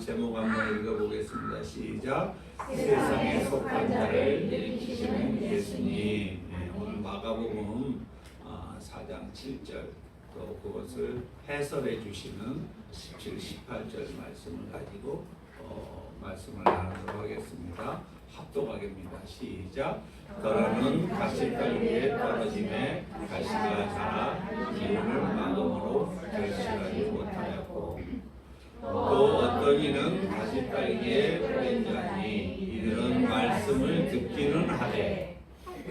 제목 한번 읽어보겠습니다. 시작. 세상에 속한 자를 일으키시는 예수님. 오늘 마가복음 4장 7절 또 그것을 해설해 주시는 17, 18절 말씀을 가지고 말씀을 나누도록 하겠습니다. 합독하겠습니다. 시작. 더러는 가시떨기에 떨어짐에 가시가 자라 기운을 마음으로 결실하지 못하였고 또 어떤 이는 가시떨기에 뿌린 자니 이들은 말씀을 듣기는 하되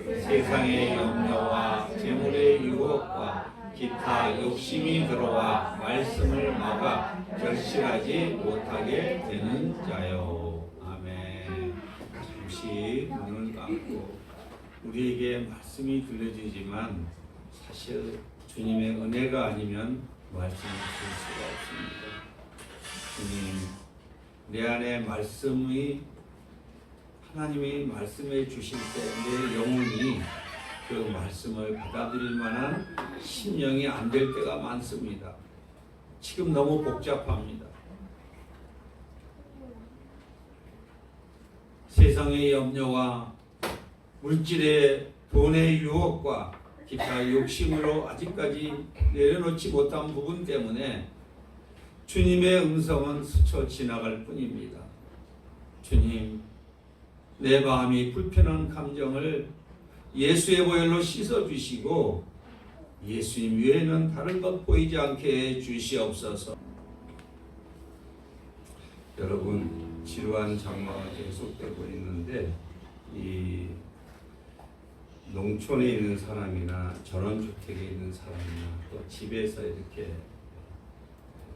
세상의 염려와 재물의 유혹과 기타 욕심이 들어와 말씀을 막아 결실하지 못하게 되는 자요. 아멘. 잠시 눈을 감고 우리에게 말씀이 들려지지만 사실 주님의 은혜가 아니면 말씀을 들을 수가 없습니다. 주님, 내 안에 말씀이 하나님이 말씀해 주실 때 내 영혼이 그 말씀을 받아들일 만한 심령이 안 될 때가 많습니다. 지금 너무 복잡합니다. 세상의 염려와 물질의 돈의 유혹과 기타 욕심으로 아직까지 내려놓지 못한 부분 때문에 주님의 음성은 스쳐 지나갈 뿐입니다. 주님, 내 마음이 불편한 감정을 예수의 보혈로 씻어주시고 예수님 외에는 다른 것 보이지 않게 해 주시옵소서. 여러분, 지루한 장마가 계속되고 있는데 이 농촌에 있는 사람이나 전원주택에 있는 사람이나 또 집에서 이렇게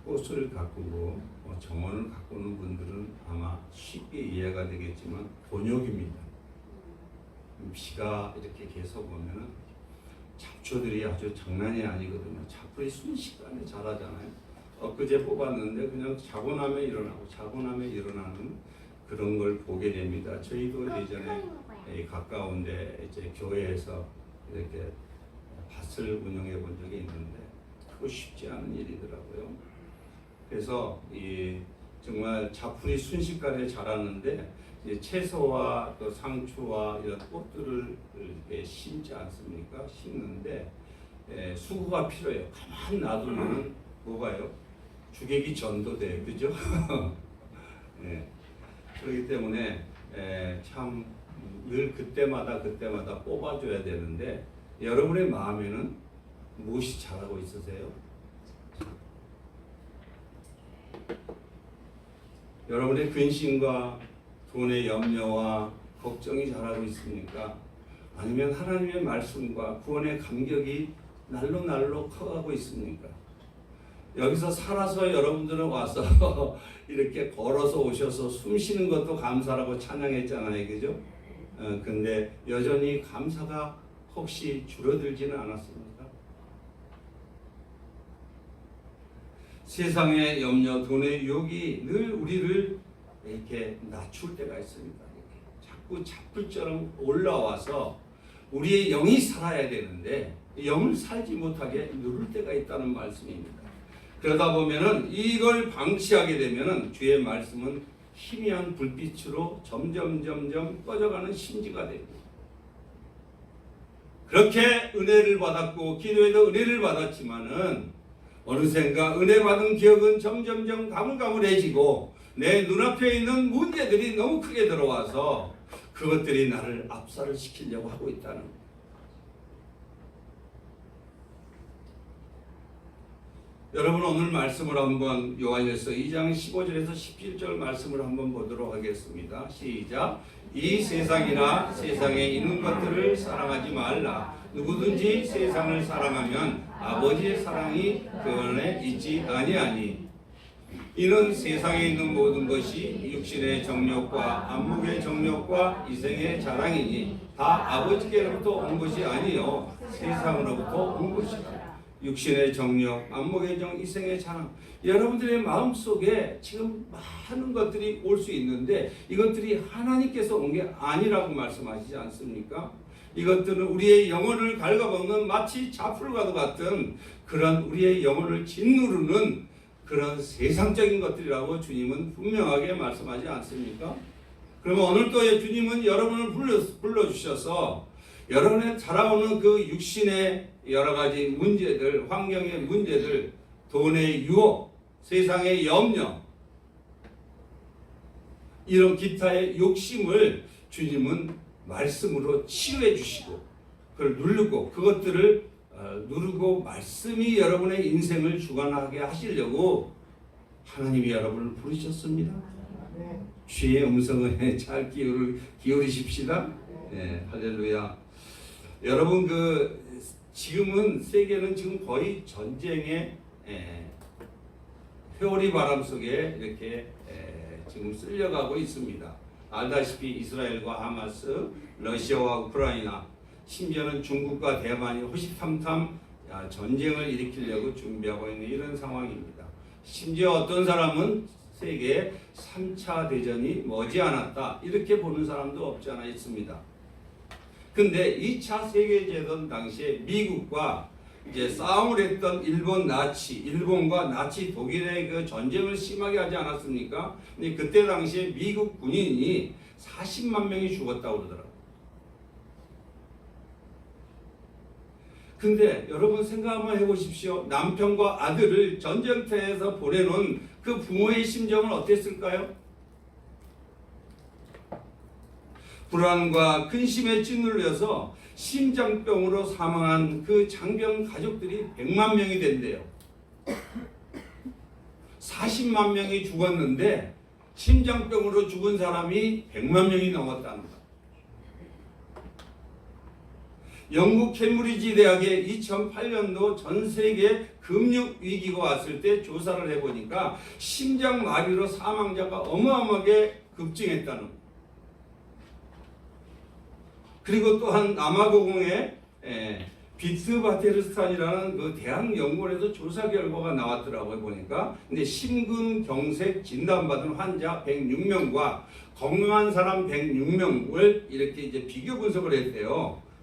꽃을 가꾸고 정원을 가꾸는 분들은 아마 쉽게 이해가 되겠지만 곤욕입니다. 비가 이렇게 계속 오면 잡초들이 아주 장난이 아니거든요. 잡초이 순식간에 자라잖아요. 엊그제 뽑았는데 그냥 자고 나면 일어나고 자고 나면 일어나는 그런 걸 보게 됩니다. 저희도 예전에 가까운데 이제 교회에서 이렇게 밭을 운영해 본 적이 있는데 그거 쉽지 않은 일이더라고요. 그래서 정말 잡풀이 순식간에 자라는데 채소와 또 상추와 이런 꽃들을 심지 않습니까? 심는데 수고가 필요해요. 가만히 놔두면 뭐가요? 주객이 전도돼요. 그죠? 네. 그렇기 때문에 참 늘 그때마다 뽑아줘야 되는데 여러분의 마음에는 무엇이 자라고 있으세요? 여러분의 근심과 돈의 염려와 걱정이 자라고 있습니까? 아니면 하나님의 말씀과 구원의 감격이 날로 커가고 있습니까? 여기서 살아서 여러분들은 와서 이렇게 걸어서 오셔서 숨 쉬는 것도 감사라고 찬양했잖아요. 그죠? 근데 여전히 감사가 혹시 줄어들지는 않았습니까? 세상의 염려, 돈의 유혹이 늘 우리를 이렇게 낮출 때가 있습니다. 이렇게 자꾸 잡풀처럼 올라와서 우리의 영이 살아야 되는데 영을 살지 못하게 누를 때가 있다는 말씀입니다. 그러다 보면은 이걸 방치하게 되면은 주의 말씀은 희미한 불빛으로 점점 꺼져가는 심지가 되고 그렇게 은혜를 받았고 기도에도 은혜를 받았지만은 어느샌가 은혜 받은 기억은 점점 가물가물해지고 내 눈앞에 있는 문제들이 너무 크게 들어와서 그것들이 나를 압살을 시키려고 하고 있다는 거예요. 여러분 오늘 말씀을 한번 요한일서 2장 15절에서 17절 말씀을 한번 보도록 하겠습니다. 시작. 이 세상이나 세상에 있는 것들을 사랑하지 말라. 누구든지 세상을 사랑하면 아버지의 사랑이 그 안에 있지 아니하니 이는 세상에 있는 모든 것이 육신의 정욕과 안목의 정욕과 이생의 자랑이니 다 아버지께로부터 온 것이 아니요 세상으로부터 온 것이다. 육신의 정욕, 안목의 정, 이생의 자랑. 여러분들의 마음속에 지금 많은 것들이 올 수 있는데 이것들이 하나님께서 온 게 아니라고 말씀하시지 않습니까? 이것들은 우리의 영혼을 갉아먹는 마치 잡풀과도 같은 그런 우리의 영혼을 짓누르는 그런 세상적인 것들이라고 주님은 분명하게 말씀하지 않습니까? 그러면 오늘 또 주님은 여러분을 불러주셔서 여러분의 살아오는 그 육신의 여러 가지 문제들, 환경의 문제들, 돈의 유혹, 세상의 염려, 이런 기타의 욕심을 주님은 말씀으로 치유해 주시고 그걸 누르고 그것들을 누르고 말씀이 여러분의 인생을 주관하게 하시려고 하나님이 여러분을 부르셨습니다. 주의 음성을 잘 기울이십시다. 네, 할렐루야. 여러분 지금은 세계는 지금 거의 전쟁의 회오리 바람 속에 이렇게 지금 쓸려가고 있습니다. 알다시피 이스라엘과 하마스, 러시아와 우크라이나, 심지어는 중국과 대만이 호시탐탐 전쟁을 일으키려고 준비하고 있는 이런 상황입니다. 심지어 어떤 사람은 세계 3차 대전이 머지않았다 이렇게 보는 사람도 없지 않아 있습니다. 근데 2차 세계대전 당시에 미국과 이제 싸움을 했던 일본과 나치 독일의 그 전쟁을 심하게 하지 않았습니까? 근데 그때 당시에 미국 군인이 40만 명이 죽었다고 그러더라고요. 근데 여러분 생각 한번 해보십시오. 남편과 아들을 전쟁터에서 보내놓은 그 부모의 심정은 어땠을까요? 불안과 근심에 짓눌려서 심장병으로 사망한 그 장병 가족들이 100만 명이 된대요. 40만 명이 죽었는데 심장병으로 죽은 사람이 100만 명이 넘었다는 것. 영국 캠브리지 대학의 2008년도 전 세계 금융 위기가 왔을 때 조사를 해보니까 심장마비로 사망자가 어마어마하게 급증했다는 거예요. 그리고 또한 남아공의 비트바테르스탄이라는 그 대학 연구원에서 조사 결과가 나왔더라고요. 보니까 근데 심근경색 진단받은 환자 106명과 건강한 사람 106명을 이렇게 이제 비교 분석을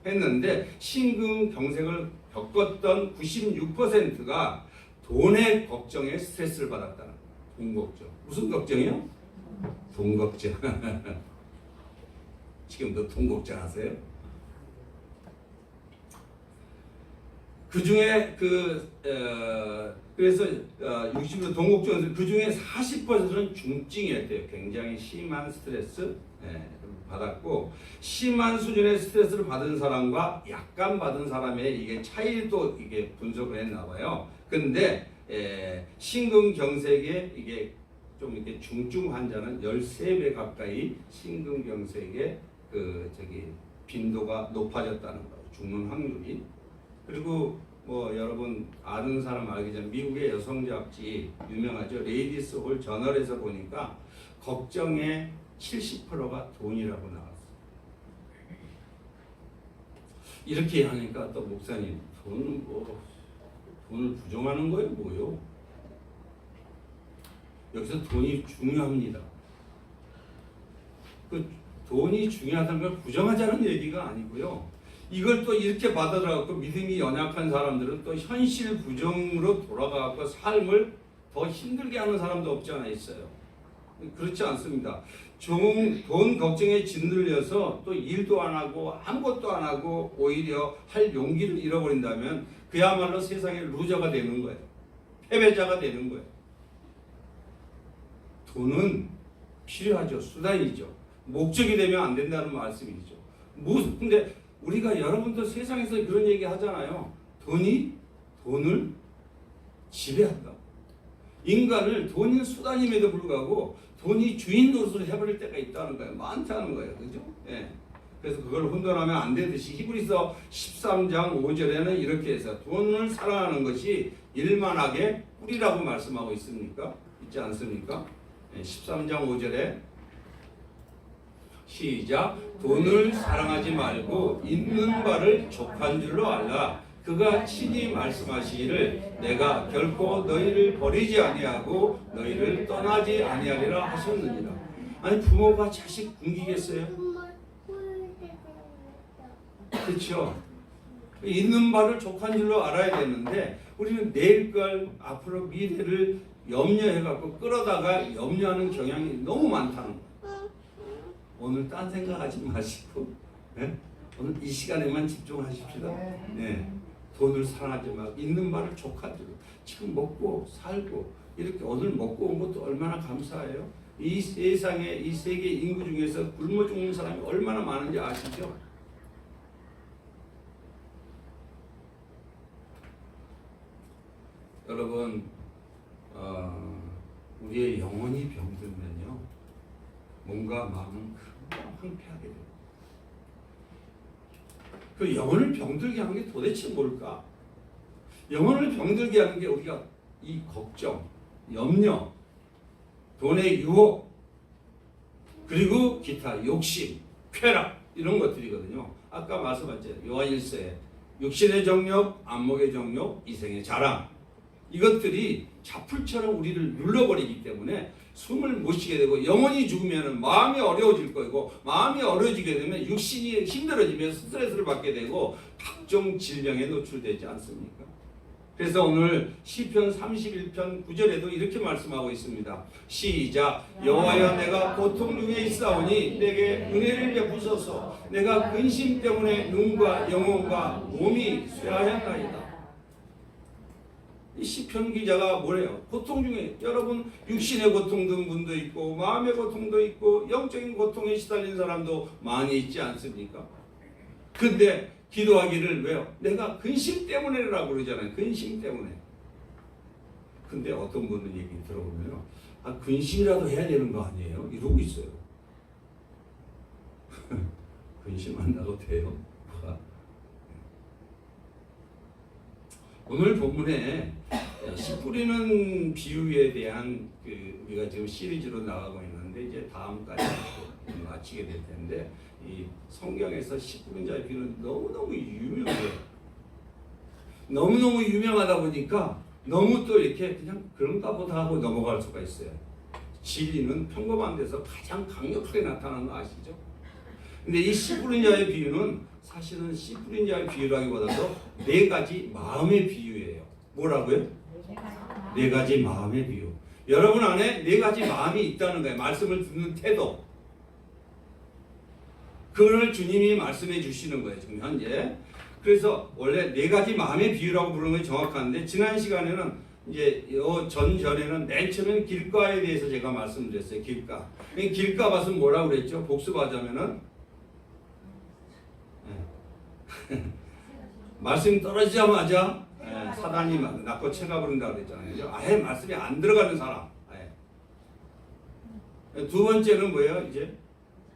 했는데 심근경색을 겪었던 96%가 돈의 걱정에 스트레스를 받았다는 거예요. 돈 걱정. 무슨 걱정이요? 돈 걱정. 지금도 돈 걱정하세요? 그 중에 그래서 60% 돈 걱정 그 중에 40%는 중증이었대요. 굉장히 심한 스트레스 받았고 심한 수준의 스트레스를 받은 사람과 약간 받은 사람의 이게 차이도 이게 분석을 했나 봐요. 근데 심근경색에 이게 좀 이렇게 중증 환자는 13배 가까이 심근경색의 빈도가 높아졌다는 거예요. 죽는 확률이. 그리고 뭐 여러분 아는 사람 알기 전 미국의 여성 잡지 유명하죠. 레이디스 홀 저널에서 보니까 걱정의 70%가 돈이라고 나왔어요. 이렇게 하니까 또 목사님 돈을 부정하는 거예요? 뭐요? 여기서 돈이 중요합니다. 돈이 중요하다는 걸 부정하자는 얘기가 아니고요. 이걸 또 이렇게 받아들여갖고 믿음이 연약한 사람들은 또 현실 부정으로 돌아가갖고 삶을 더 힘들게 하는 사람도 없지 않아 있어요. 그렇지 않습니다. 돈 걱정에 짓눌려서 또 일도 안 하고 아무것도 안 하고 오히려 할 용기를 잃어버린다면 그야말로 세상의 루저가 되는 거예요. 패배자가 되는 거예요. 돈은 필요하죠. 수단이죠. 목적이 되면 안 된다는 말씀이죠. 근데 우리가 여러분도 세상에서 그런 얘기 하잖아요. 돈이 돈을 지배한다. 인간을 돈이 수단임에도 불구하고 돈이 주인 노릇을 해버릴 때가 있다는 거예요. 많다는 거예요. 그죠? 예. 그래서 그걸 혼돈하면 안 되듯이 히브리서 13장 5절에는 이렇게 해서 돈을 사랑하는 것이 일만하게 뿌리라고 말씀하고 있습니까? 있지 않습니까? 13장 5절에 시작. 돈을 사랑하지 말고 있는 바를 족한 줄로 알라. 그가 친히 말씀하시기를 내가 결코 너희를 버리지 아니하고 너희를 떠나지 아니하리라 하셨느니라. 아니 부모가 자식 굶기겠어요? 그렇죠. 있는 바를 족한 줄로 알아야 되는데 우리는 내일 걸 앞으로 미래를 염려해갖고 끌어다가 염려하는 경향이 너무 많다는 거예요. 오늘 딴 생각하지 마시고 네? 오늘 이 시간에만 집중하십시다. 네. 돈을 사랑하지 말고 있는 말을 족하도록 지금 먹고 살고 이렇게 오늘 먹고 온 것도 얼마나 감사해요. 이 세상에 이 세계 인구 중에서 굶어 죽는 사람이 얼마나 많은지 아시죠? 여러분 우리의 영혼이 병들면요 몸과 마음은 금방 황폐하게 돼요. 그 영혼을 병들게 하는 게 도대체 뭘까? 영혼을 병들게 하는 게 우리가 이 걱정, 염려, 돈의 유혹, 그리고 기타 욕심, 쾌락 이런 것들이거든요. 아까 말씀하셨죠. 요한일서에 육신의 정욕, 안목의 정욕, 이생의 자랑 이것들이 자풀처럼 우리를 눌러버리기 때문에 숨을 못 쉬게 되고 영혼이 죽으면 마음이 어려워질 거고 마음이 어려워지게 되면 육신이 힘들어지면 스트레스를 받게 되고 각종 질병에 노출되지 않습니까? 그래서 오늘 시편 31편 9절에도 이렇게 말씀하고 있습니다. 시작. 여호와여 내가 고통 중에 있사오니 내게 은혜를 베푸소서. 내가 근심 때문에 눈과 영혼과 몸이 쇠하였나이다. 이 시편 기자가 뭐래요? 고통 중에 여러분 육신의 고통 든 분도 있고 마음의 고통도 있고 영적인 고통에 시달린 사람도 많이 있지 않습니까? 근데 기도하기를 왜요? 내가 근심 때문에라고 그러잖아요. 근심 때문에. 근데 어떤 분은 얘기 들어보면요. 아, 근심이라도 해야 되는 거 아니에요? 이러고 있어요. 근심 안 나도 돼요. 오늘 본문에 씨 뿌리는 비유에 대한 우리가 지금 시리즈로 나가고 있는데 이제 다음까지 마치게 될 텐데 이 성경에서 씨 뿌린 자의 비유는 너무너무 유명해요. 너무너무 유명하다 보니까 너무 또 이렇게 그냥 그런가 보다 하고 넘어갈 수가 있어요. 진리는 평범한 데서 가장 강력하게 나타나는 거 아시죠? 근데 이 씨 뿌린 자의 비유는 사실은 씨 뿌린 자의 비유라기보다도 네 가지 마음의 비유예요. 뭐라고요? 네 가지 마음의 비유. 여러분 안에 네 가지 마음이 있다는 거예요. 말씀을 듣는 태도. 그걸 주님이 말씀해 주시는 거예요. 지금 현재. 그래서 원래 네 가지 마음의 비유라고 부르는 게 정확한데 지난 시간에는 이제 전에는 맨 처음에는 길가에 대해서 제가 말씀드렸어요. 길가. 길가 밭은 뭐라고 그랬죠? 복습하자면은 말씀이 떨어지자마자 사단이 낳고 채가 부른다고 그랬잖아요. 아예 말씀이 안 들어가는 사람. 두 번째는 뭐예요? 이제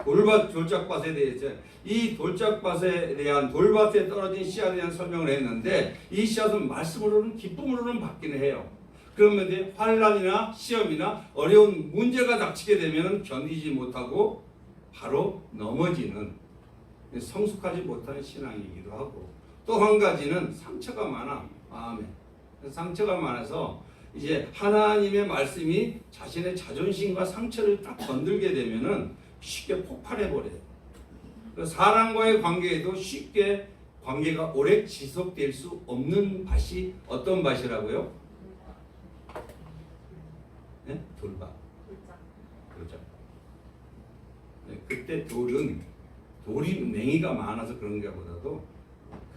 돌짝밭에 대해서 이 돌짝밭에 대한 돌밭에 떨어진 씨앗에 대한 설명을 했는데 이 씨앗은 말씀으로는 기쁨으로는 받기는 해요. 그러면 이제 환난이나 시험이나 어려운 문제가 닥치게 되면 견디지 못하고 바로 넘어지는 성숙하지 못하는 신앙이기도 하고 또 한 가지는 상처가 많아 마음에 상처가 많아서 이제 하나님의 말씀이 자신의 자존심과 상처를 딱 건들게 되면은 쉽게 폭발해 버려요. 사람과의 관계에도 쉽게 관계가 오래 지속될 수 없는 밭이 어떤 밭이라고요? 네? 돌밭. 그렇죠. 네, 그때 돌이 맹이가 많아서 그런가 보다도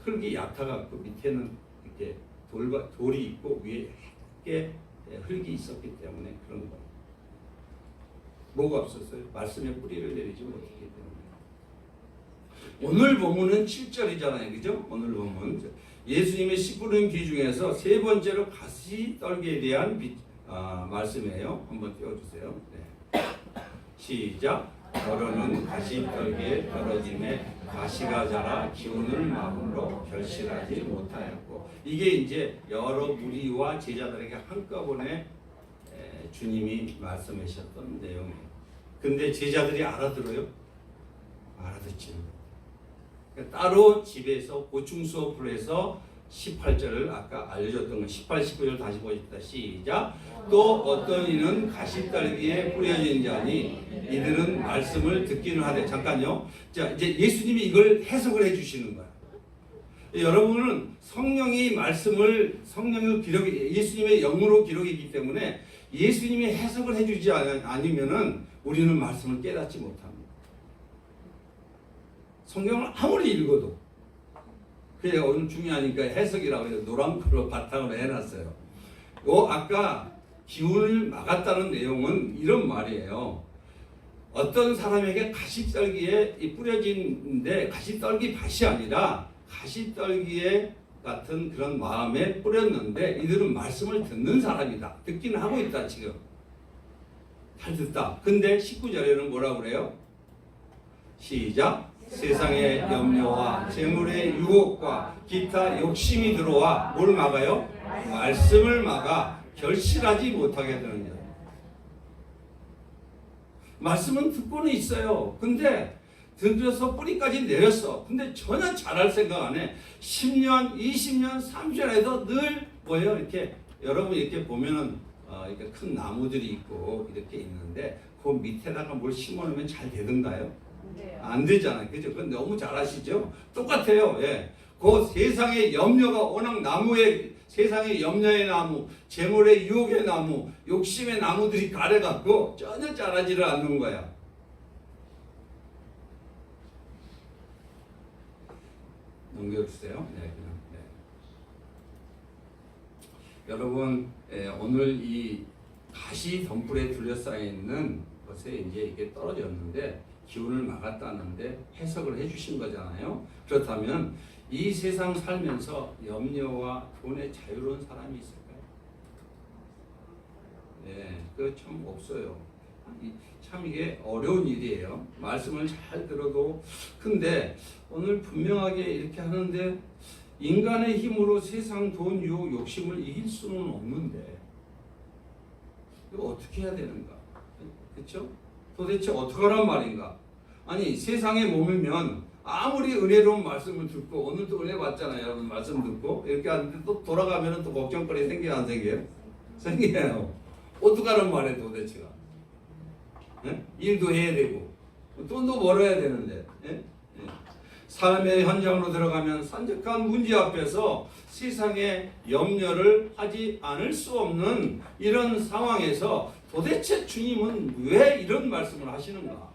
흙이 얕아갖고 밑에는 이렇게 돌이 있고 위에 얇게 흙이 있었기 때문에 그런 거예요. 뭐가 없었어요? 말씀에 뿌리를 내리지 못했기 때문에. 오늘 본문은 7절이잖아요. 그죠? 오늘 본문. 예수님의 씨 뿌리는 비 중에서 세 번째로 가시 떨기에 대한 말씀이에요. 한번 띄워주세요. 네. 시작. 더러는 가시 떨기에 떨어짐에 가시가 자라 기운을 마음으로 결실하지 못하였고 이게 이제 여러 무리와 제자들에게 한꺼번에 주님이 말씀하셨던 내용이에요. 근데 제자들이 알아들어요? 알아듣지는 못해요. 따로 집에서 보충 수업을 해서 18절을 아까 알려줬던 거 18, 19절 다시 보십시다. 시작. 또 어떤 이는 가시떨기에 뿌려진 자니 이들은 말씀을 듣기는 하되 잠깐요. 자 이제 예수님이 이걸 해석을 해주시는 거야. 여러분은 성령이 말씀을 성령의 기록 예수님의 영으로 기록이기 때문에 예수님이 해석을 해주지 않으면은 우리는 말씀을 깨닫지 못합니다. 성경을 아무리 읽어도. 그래서 오늘 중요하니까 해석이라고 해서 노란 걸로 바탕으로 해놨어요. 아까 기운을 막았다는 내용은 이런 말이에요. 어떤 사람에게 가시떨기에 뿌려진데 가시떨기 밭이 아니라 가시떨기에 같은 그런 마음에 뿌렸는데 이들은 말씀을 듣는 사람이다. 듣기는 하고 있다 지금. 잘 듣다. 근데 19절에는 뭐라고 그래요? 시작. 세상의 염려와 재물의 유혹과 기타 욕심이 들어와 뭘 막아요? 말씀을 막아 결실하지 못하게 되는 거예요. 말씀은 듣고는 있어요. 근데 들어서 뿌리까지 내렸어. 근데 전혀 잘할 생각 안 해. 10년, 20년, 30년에도 늘 뭐예요? 이렇게 여러분 이렇게 보면은 이렇게 큰 나무들이 있고 이렇게 있는데 그 밑에다가 뭘 심어놓으면 잘 되던가요? 안 되잖아요. 그죠? 그건 너무 잘 아시죠? 똑같아요. 예. 그 세상의 염려가 워낙 나무에 세상의 염려의 나무, 재물의 유혹의 나무, 욕심의 나무들이 가려갖고 전혀 자라지를 않는 거야. 넘겨주세요. 네, 그냥. 네. 여러분, 오늘 이 가시 덤불에 둘러싸여 있는 것에 이제 이게 떨어졌는데 기운을 막았다는데 해석을 해주신 거잖아요. 그렇다면 이 세상 살면서 염려와 돈에 자유로운 사람이 있을까요? 네, 그 참 없어요. 참 이게 어려운 일이에요. 말씀을 잘 들어도. 근데 오늘 분명하게 이렇게 하는데 인간의 힘으로 세상 돈, 유혹, 욕심을 이길 수는 없는데 이거 어떻게 해야 되는가? 그렇죠? 도대체 어떻게 하란 말인가? 아니 세상에 머물면 아무리 은혜로운 말씀을 듣고 오늘도 은혜 받잖아요. 여러분 말씀 듣고 이렇게 하는데 또 돌아가면 또 걱정거리 생겨요? 안 생겨요? 생겨요. 어떡하란 말이에요 도대체가? 예? 일도 해야 되고 돈도 벌어야 되는데 예? 삶의 현장으로 들어가면 산적한 문제 앞에서 세상에 염려를 하지 않을 수 없는 이런 상황에서 도대체 주님은 왜 이런 말씀을 하시는가?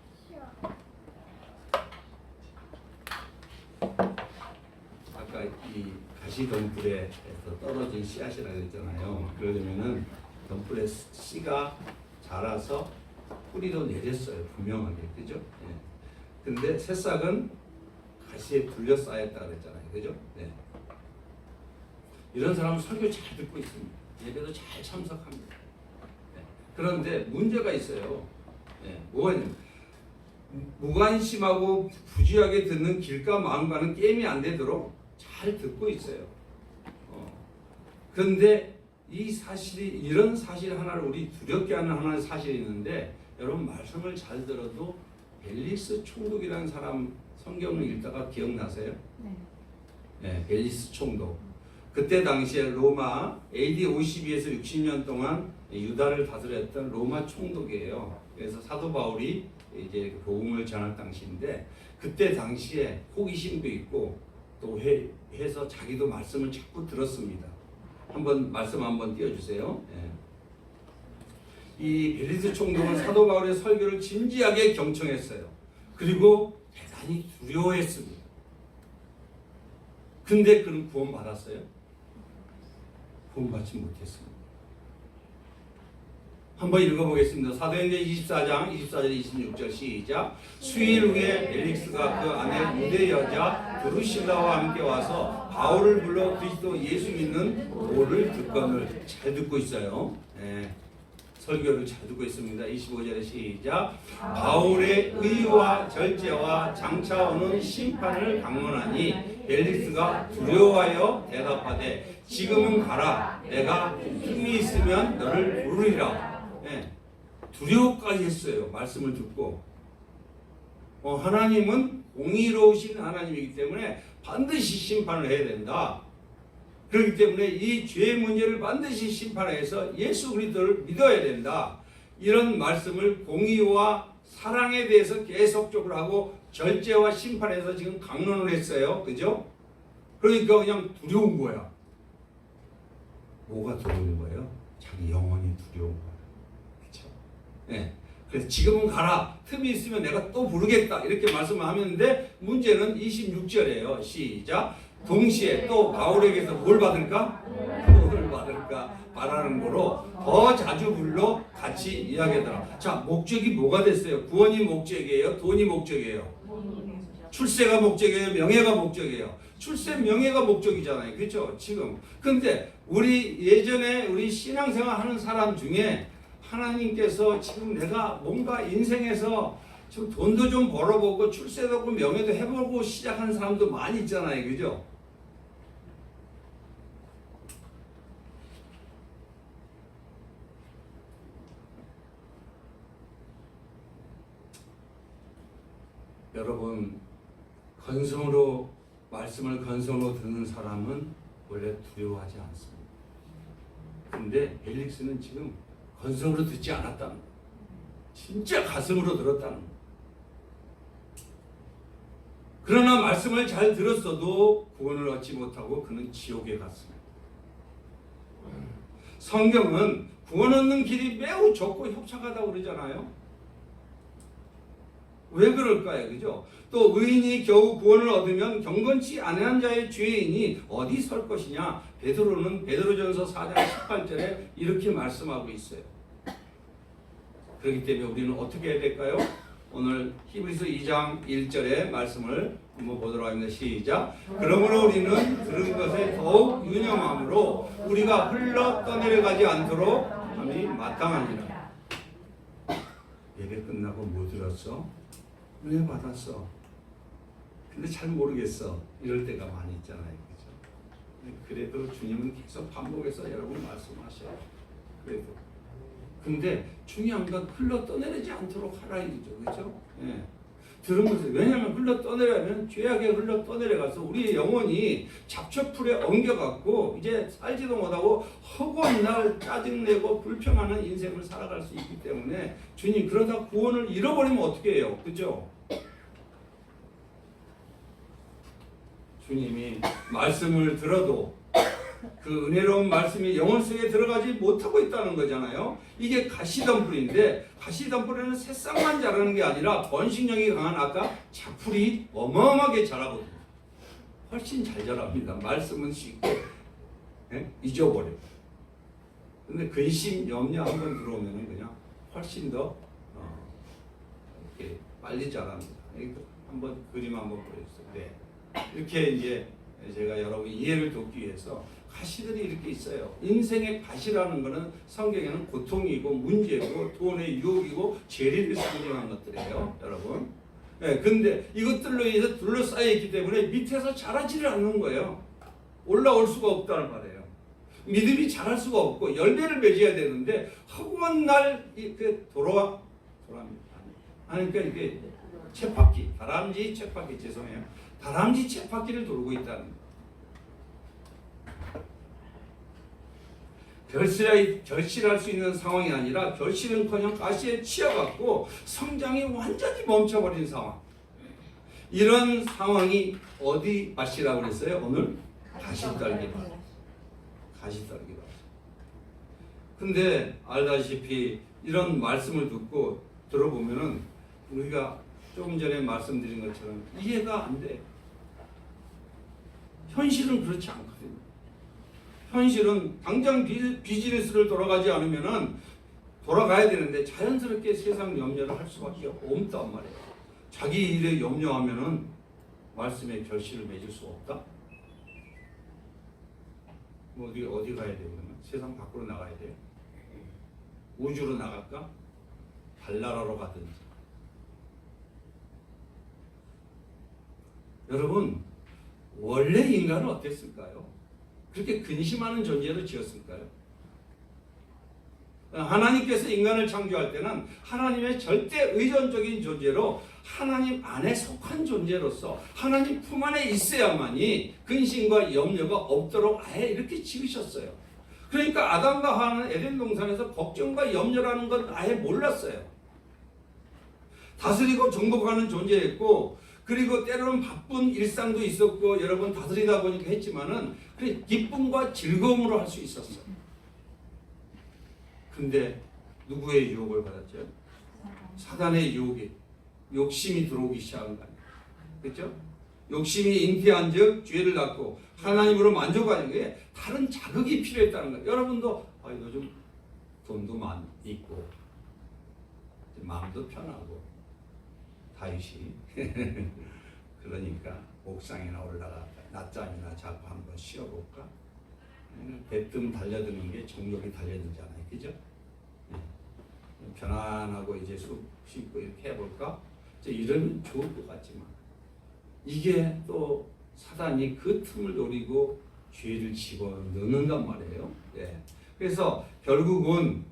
아까 이 가시 덤불에서 떨어진 씨앗이라고 했잖아요. 그러려면은 덤불에 씨가 자라서 뿌리도 내렸어요. 분명하게. 그죠? 예. 근데 새싹은 가시에 둘러싸였다 그랬잖아요. 그죠? 네. 이런 사람은 설교 잘 듣고 있습니다. 예배도 잘 참석합니다. 네. 그런데 문제가 있어요. 네. 뭐가 있냐면 무관심하고 부지하게 듣는 길과 마음과는 게임이 안 되도록 잘 듣고 있어요. 그런데 이 사실이 이런 사실 하나를 우리 두렵게 하는 하나의 사실이 있는데 여러분 말씀을 잘 들어도 벨리스 총독이라는 사람 성경을 읽다가 기억나세요? 네. 네, 벨리스 총독. 그때 당시에 로마 AD 52에서 60년 동안 유다를 다스렸던 로마 총독이에요. 그래서 사도 바울이 이제 복음을 전할 당시인데 그때 당시에 호기심도 있고 또 해서 자기도 말씀을 자꾸 들었습니다. 한번 말씀 한번 띄워주세요. 네. 이 벨리스 총독은 사도 바울의 설교를 진지하게 경청했어요. 그리고 대단히 두려워했습니다. 근데 그는 구원받았어요? 구원받지 못했습니다. 한번 읽어보겠습니다. 사도행전 24장 26절 시작. 수일 후에 벨릭스가 그 아내 유대 여자 드루실라와 함께 와서 바울을 불러 그리스도 예수 믿는 도를 듣거늘. 잘 듣고 있어요. 네. 설교를 잘 듣고 있습니다. 25절에 시작. 바울의 의와 절제와 장차 오는 심판을 강론하니 벨릭스가 두려워하여 대답하되 지금은 가라. 내가 힘이 있으면 너를 부르리라. 네. 두려워까지 했어요. 말씀을 듣고 하나님은 공의로우신 하나님이기 때문에 반드시 심판을 해야 된다. 그렇기 때문에 이 죄의 문제를 반드시 심판해서 예수 그리스도를 믿어야 된다. 이런 말씀을 공의와 사랑에 대해서 계속적으로 하고 절제와 심판에서 지금 강론을 했어요. 그죠? 그러니까 그냥 두려운 거야. 뭐가 두려운 거예요? 자기 영혼이 두려운 거야. 예. 그래서 지금은 가라. 틈이 있으면 내가 또 부르겠다. 이렇게 말씀을 하는데 문제는 26절이에요. 시작. 동시에 또 바울에게서 뭘 받을까? 뭘 받을까? 바라는 거로 더 자주 불러 같이 이야기하더라. 자, 목적이 뭐가 됐어요? 구원이 목적이에요? 돈이 목적이에요? 출세가 목적이에요? 명예가 목적이에요? 출세, 명예가 목적이잖아요. 그렇죠? 지금. 근데 우리 예전에 우리 신앙생활 하는 사람 중에 하나님께서 지금 내가 뭔가 인생에서 지금 돈도 좀 벌어보고 출세도 하고 명예도 해보고 시작하는 사람도 많이 있잖아요. 그죠? 여러분, 건성으로 말씀을 건성으로 듣는 사람은 원래 두려워하지 않습니다. 근데 벨릭스는 지금 건성으로 듣지 않았다는 거예요. 진짜 가슴으로 들었다는 거예요. 그러나 말씀을 잘 들었어도 구원을 얻지 못하고 그는 지옥에 갔습니다. 성경은 구원 얻는 길이 매우 좁고 협착하다고 그러잖아요. 왜 그럴까요? 그죠? 또 의인이 겨우 구원을 얻으면 경건치 않은 자의 죄인이 어디 설 것이냐? 베드로는 베드로전서 4장 18절에 이렇게 말씀하고 있어요. 그렇기 때문에 우리는 어떻게 해야 될까요? 오늘 히브리서 2장 1절의 말씀을 한번 보도록 하겠습니다. 시작. 그러므로 우리는 들은 것에 더욱 유념함으로 우리가 흘러 떠내려가지 않도록 함이 마땅하니라. 예배 끝나고 뭐 들었어? 은혜 받았어. 근데 잘 모르겠어. 이럴 때가 많이 있잖아요. 그죠? 그래도 주님은 계속 반복해서 여러분 말씀하셔요. 그래도. 근데 중요한 건 흘러 떠내리지 않도록 하라 이거죠. 그죠? 예. 들으면서, 왜냐하면 흘러 떠내려면 죄악에 흘러 떠내려가서 우리의 영혼이 잡초풀에 엉겨갖고 이제 살지도 못하고 허구한 날 짜증내고 불평하는 인생을 살아갈 수 있기 때문에 주님, 그러다 구원을 잃어버리면 어떻게 해요? 그죠? 주님이 말씀을 들어도 그 은혜로운 말씀이 영혼 속에 들어가지 못하고 있다는 거잖아요. 이게 가시덤불인데, 가시덤불에는 새싹만 자라는 게 아니라 번식력이 강한 아까 작풀이 어마어마하게 자라거든요. 훨씬 잘 자랍니다. 말씀은 쉽게 잊어버려요. 근데 근심, 염려 한번 들어오면 그냥 훨씬 더 이렇게 빨리 자랍니다. 한번 그림 한번 보여주세요. 네. 이렇게 이제 제가 여러분 이해를 돕기 위해서 가시들이 이렇게 있어요. 인생의 가시라는 것은 성경에는 고통이고 문제고 돈의 유혹이고 재리를 상징하는 것들이에요, 여러분. 네, 근데 이것들로 인해서 둘러싸여 있기 때문에 밑에서 자라지를 않는 거예요. 올라올 수가 없다는 말이에요. 믿음이 자랄 수가 없고 열매를 맺어야 되는데 허구한 날 이렇게 돌아옵니다. 그러니까 이게 쳇바퀴, 다람쥐 쳇바퀴, 죄송해요. 다람쥐 쳇바퀴를 돌고 있다는 거예요. 결실할 수 있는 상황이 아니라 결실은커녕 가시에 치여갖고 성장이 완전히 멈춰버린 상황. 이런 상황이 어디 밭이라고 그랬어요? 오늘 가시떨기 밭. 가시떨기 밭. 근데 알다시피 이런 말씀을 듣고 들어보면은 우리가 조금 전에 말씀드린 것처럼 이해가 안 돼. 현실은 그렇지 않거든요. 현실은 당장 비즈니스를 돌아가지 않으면은 돌아가야 되는데 자연스럽게 세상 염려를 할 수밖에 없단 말이에요. 자기 일에 염려하면은 말씀의 결실을 맺을 수 없다. 뭐 어디 가야 돼요? 그러면 세상 밖으로 나가야 돼요. 우주로 나갈까? 달나라로 가든지. 여러분, 원래 인간은 어땠을까요? 그렇게 근심하는 존재로 지었을까요? 하나님께서 인간을 창조할 때는 하나님의 절대 의존적인 존재로 하나님 안에 속한 존재로서 하나님 품 안에 있어야만이 근심과 염려가 없도록 아예 이렇게 지으셨어요. 그러니까 아담과 하와는 에덴 동산에서 걱정과 염려라는 건 아예 몰랐어요. 다스리고 정복하는 존재였고, 그리고 때로는 바쁜 일상도 있었고 여러분 다스리다 보니까 했지만은 그래 기쁨과 즐거움으로 할 수 있었어요. 근데 누구의 유혹을 받았죠? 사단의 유혹이, 욕심이 들어오기 시작한 거 아니에요. 그렇죠? 욕심이 잉태한즉 죄를 낳고 하나님으로 만족하는 게 다른 자극이 필요했다는 거예요. 여러분도 요즘 돈도 있고 마음도 편하고 다윗이 그러니까 옥상에나 올라가 낮잠이나 자고 한번 쉬어볼까? 대뜸 달려드는 게 정욕이 달려들잖아요. 그죠? 편안하고 이제 숲 씻고 이렇게 해볼까? 이러면 좋을 것 같지만 이게 또 사단이 그 틈을 노리고 죄를 집어넣는단 말이에요. 네. 그래서 결국은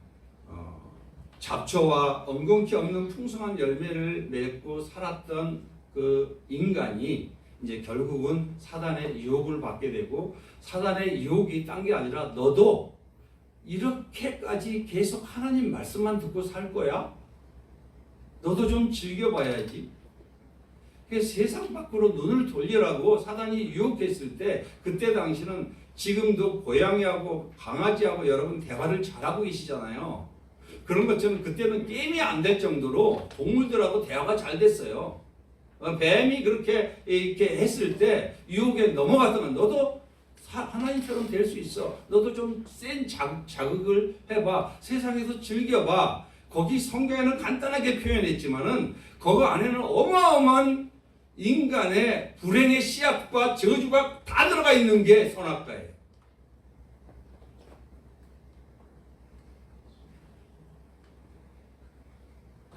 잡초와 엉겅퀴 없는 풍성한 열매를 맺고 살았던 그 인간이 이제 결국은 사단의 유혹을 받게 되고, 사단의 유혹이 딴 게 아니라 너도 이렇게까지 계속 하나님 말씀만 듣고 살 거야? 너도 좀 즐겨봐야지. 세상 밖으로 눈을 돌리라고 사단이 유혹했을 때, 그때 당시는 지금도 고양이하고 강아지하고 여러분 대화를 잘하고 계시잖아요. 그런 것처럼 그때는 게임이 안 될 정도로 동물들하고 대화가 잘 됐어요. 뱀이 그렇게 이렇게 했을 때 유혹에 넘어갔다면 너도 하나님처럼 될 수 있어. 너도 좀 센 자극을 해봐. 세상에서 즐겨봐. 거기 성경에는 간단하게 표현했지만은 그 안에는 어마어마한 인간의 불행의 씨앗과 저주가 다 들어가 있는 게 선악과예요.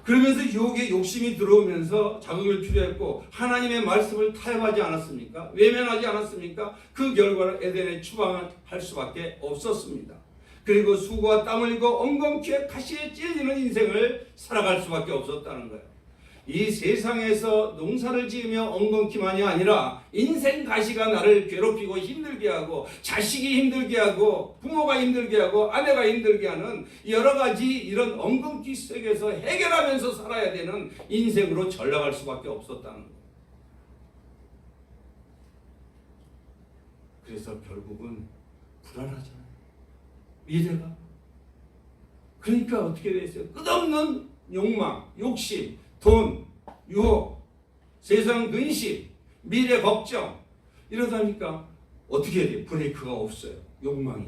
그러면서 유혹의 욕심이 들어오면서 자극을 필요했고 하나님의 말씀을 타협하지 않았습니까? 외면하지 않았습니까? 그 결과를 에덴에 추방할 수밖에 없었습니다. 그리고 수고와 땀 흘리고 엉겅퀴에 가시에 찔리는 인생을 살아갈 수밖에 없었다는 거예요. 이 세상에서 농사를 지으며 엉겅퀴만이 아니라 인생 가시가 나를 괴롭히고 힘들게 하고 자식이 힘들게 하고 부모가 힘들게 하고 아내가 힘들게 하는 여러 가지 이런 엉겅퀴 속에서 해결하면서 살아야 되는 인생으로 전락할 수밖에 없었다는 거예요. 그래서 결국은 불안하잖아요. 미래가. 그러니까 어떻게 됐어요? 끝없는 욕망, 욕심, 돈, 유혹, 세상 근심, 미래 걱정 이러다니까 어떻게 해야 돼요? 브레이크가 없어요. 욕망이.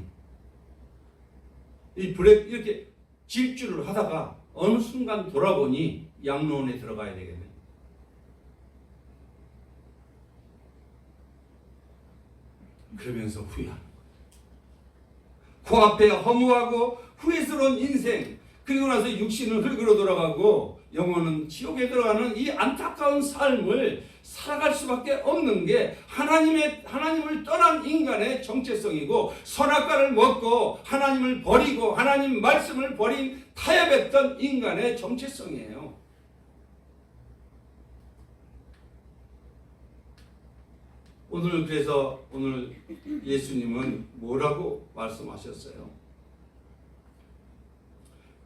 이 브레이크 이렇게 질주를 하다가 어느 순간 돌아보니 양로원에 들어가야 되겠네. 그러면서 후회하는 거예요. 코앞에 허무하고 후회스러운 인생, 그리고 나서 육신은 흙으로 돌아가고 영혼은 지옥에 들어가는 이 안타까운 삶을 살아갈 수밖에 없는 게 하나님을 떠난 인간의 정체성이고, 선악과를 먹고 하나님을 버리고 하나님 말씀을 버린 타협했던 인간의 정체성이에요. 그래서 오늘 예수님은 뭐라고 말씀하셨어요?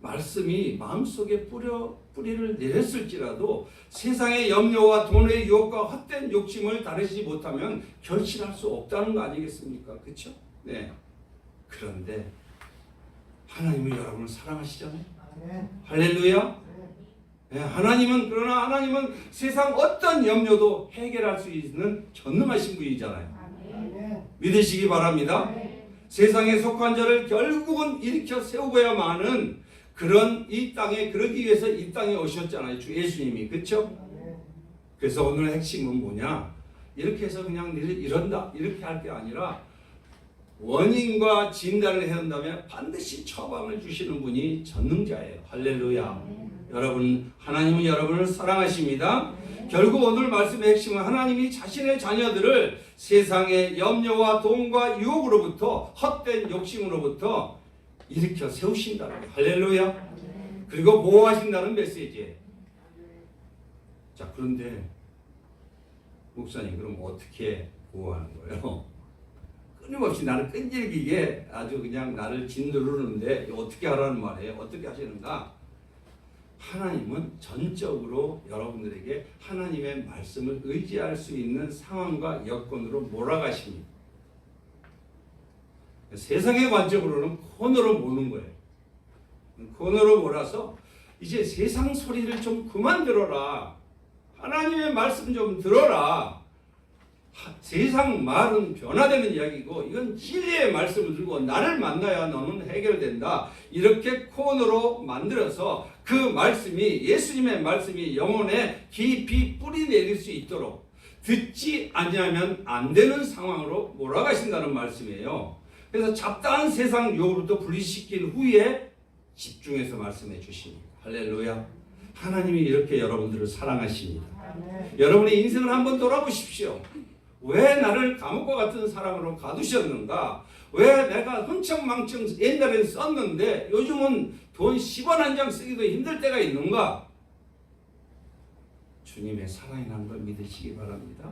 말씀이 마음속에 뿌리를 내렸을지라도 세상의 염려와 돈의 유혹과 헛된 욕심을 다루지 못하면 결실할 수 없다는 거 아니겠습니까? 그렇죠? 네. 그런데 하나님은 여러분을 사랑하시잖아요. 할렐루야. 네, 그러나 하나님은 세상 어떤 염려도 해결할 수 있는 전능하신 분이잖아요. 믿으시기 바랍니다. 세상에 속한 자를 결국은 일으켜 세우고야만은 그런 이 땅에, 그러기 위해서 이 땅에 오셨잖아요. 주 예수님이. 그렇죠? 그래서 오늘의 핵심은 뭐냐? 이렇게 해서 그냥 이런다 이렇게 할 게 아니라 원인과 진단을 해온다면 반드시 처방을 주시는 분이 전능자예요. 할렐루야. 여러분, 하나님은 여러분을 사랑하십니다. 결국 오늘 말씀의 핵심은 하나님이 자신의 자녀들을 세상의 염려와 돈과 유혹으로부터, 헛된 욕심으로부터 일으켜 세우신다는 거예요. 할렐루야. 그리고 보호하신다는 메시지예요. 자, 그런데 목사님, 그럼 어떻게 보호하는 거예요? 끊임없이 나를 끈질기게 아주 그냥 나를 짓누르는데 어떻게 하라는 말이에요? 어떻게 하시는가? 하나님은 전적으로 여러분들에게 하나님의 말씀을 의지할 수 있는 상황과 여건으로 몰아가십니다. 세상의 관점으로는 코너로 모는 거예요. 코너로 몰아서 이제 세상 소리를 좀 그만 들어라. 하나님의 말씀 좀 들어라. 세상 말은 변화되는 이야기고 이건 진리의 말씀을 들고 나를 만나야 너는 해결된다. 이렇게 코너로 만들어서 그 말씀이 예수님의 말씀이 영혼에 깊이 뿌리 내릴 수 있도록 듣지 아니하면 안 되는 상황으로 몰아가신다는 말씀이에요. 그래서 잡다한 세상 유혹으로부터 분리시킨 후에 집중해서 말씀해 주십니다. 할렐루야. 하나님이 이렇게 여러분들을 사랑하십니다. 여러분의 인생을 한번 돌아보십시오. 왜 나를 감옥과 같은 사람으로 가두셨는가? 왜 내가 흥청망청 옛날엔 썼는데 요즘은 돈 10원 한 장 쓰기도 힘들 때가 있는가? 주님의 사랑이라는 걸 믿으시기 바랍니다.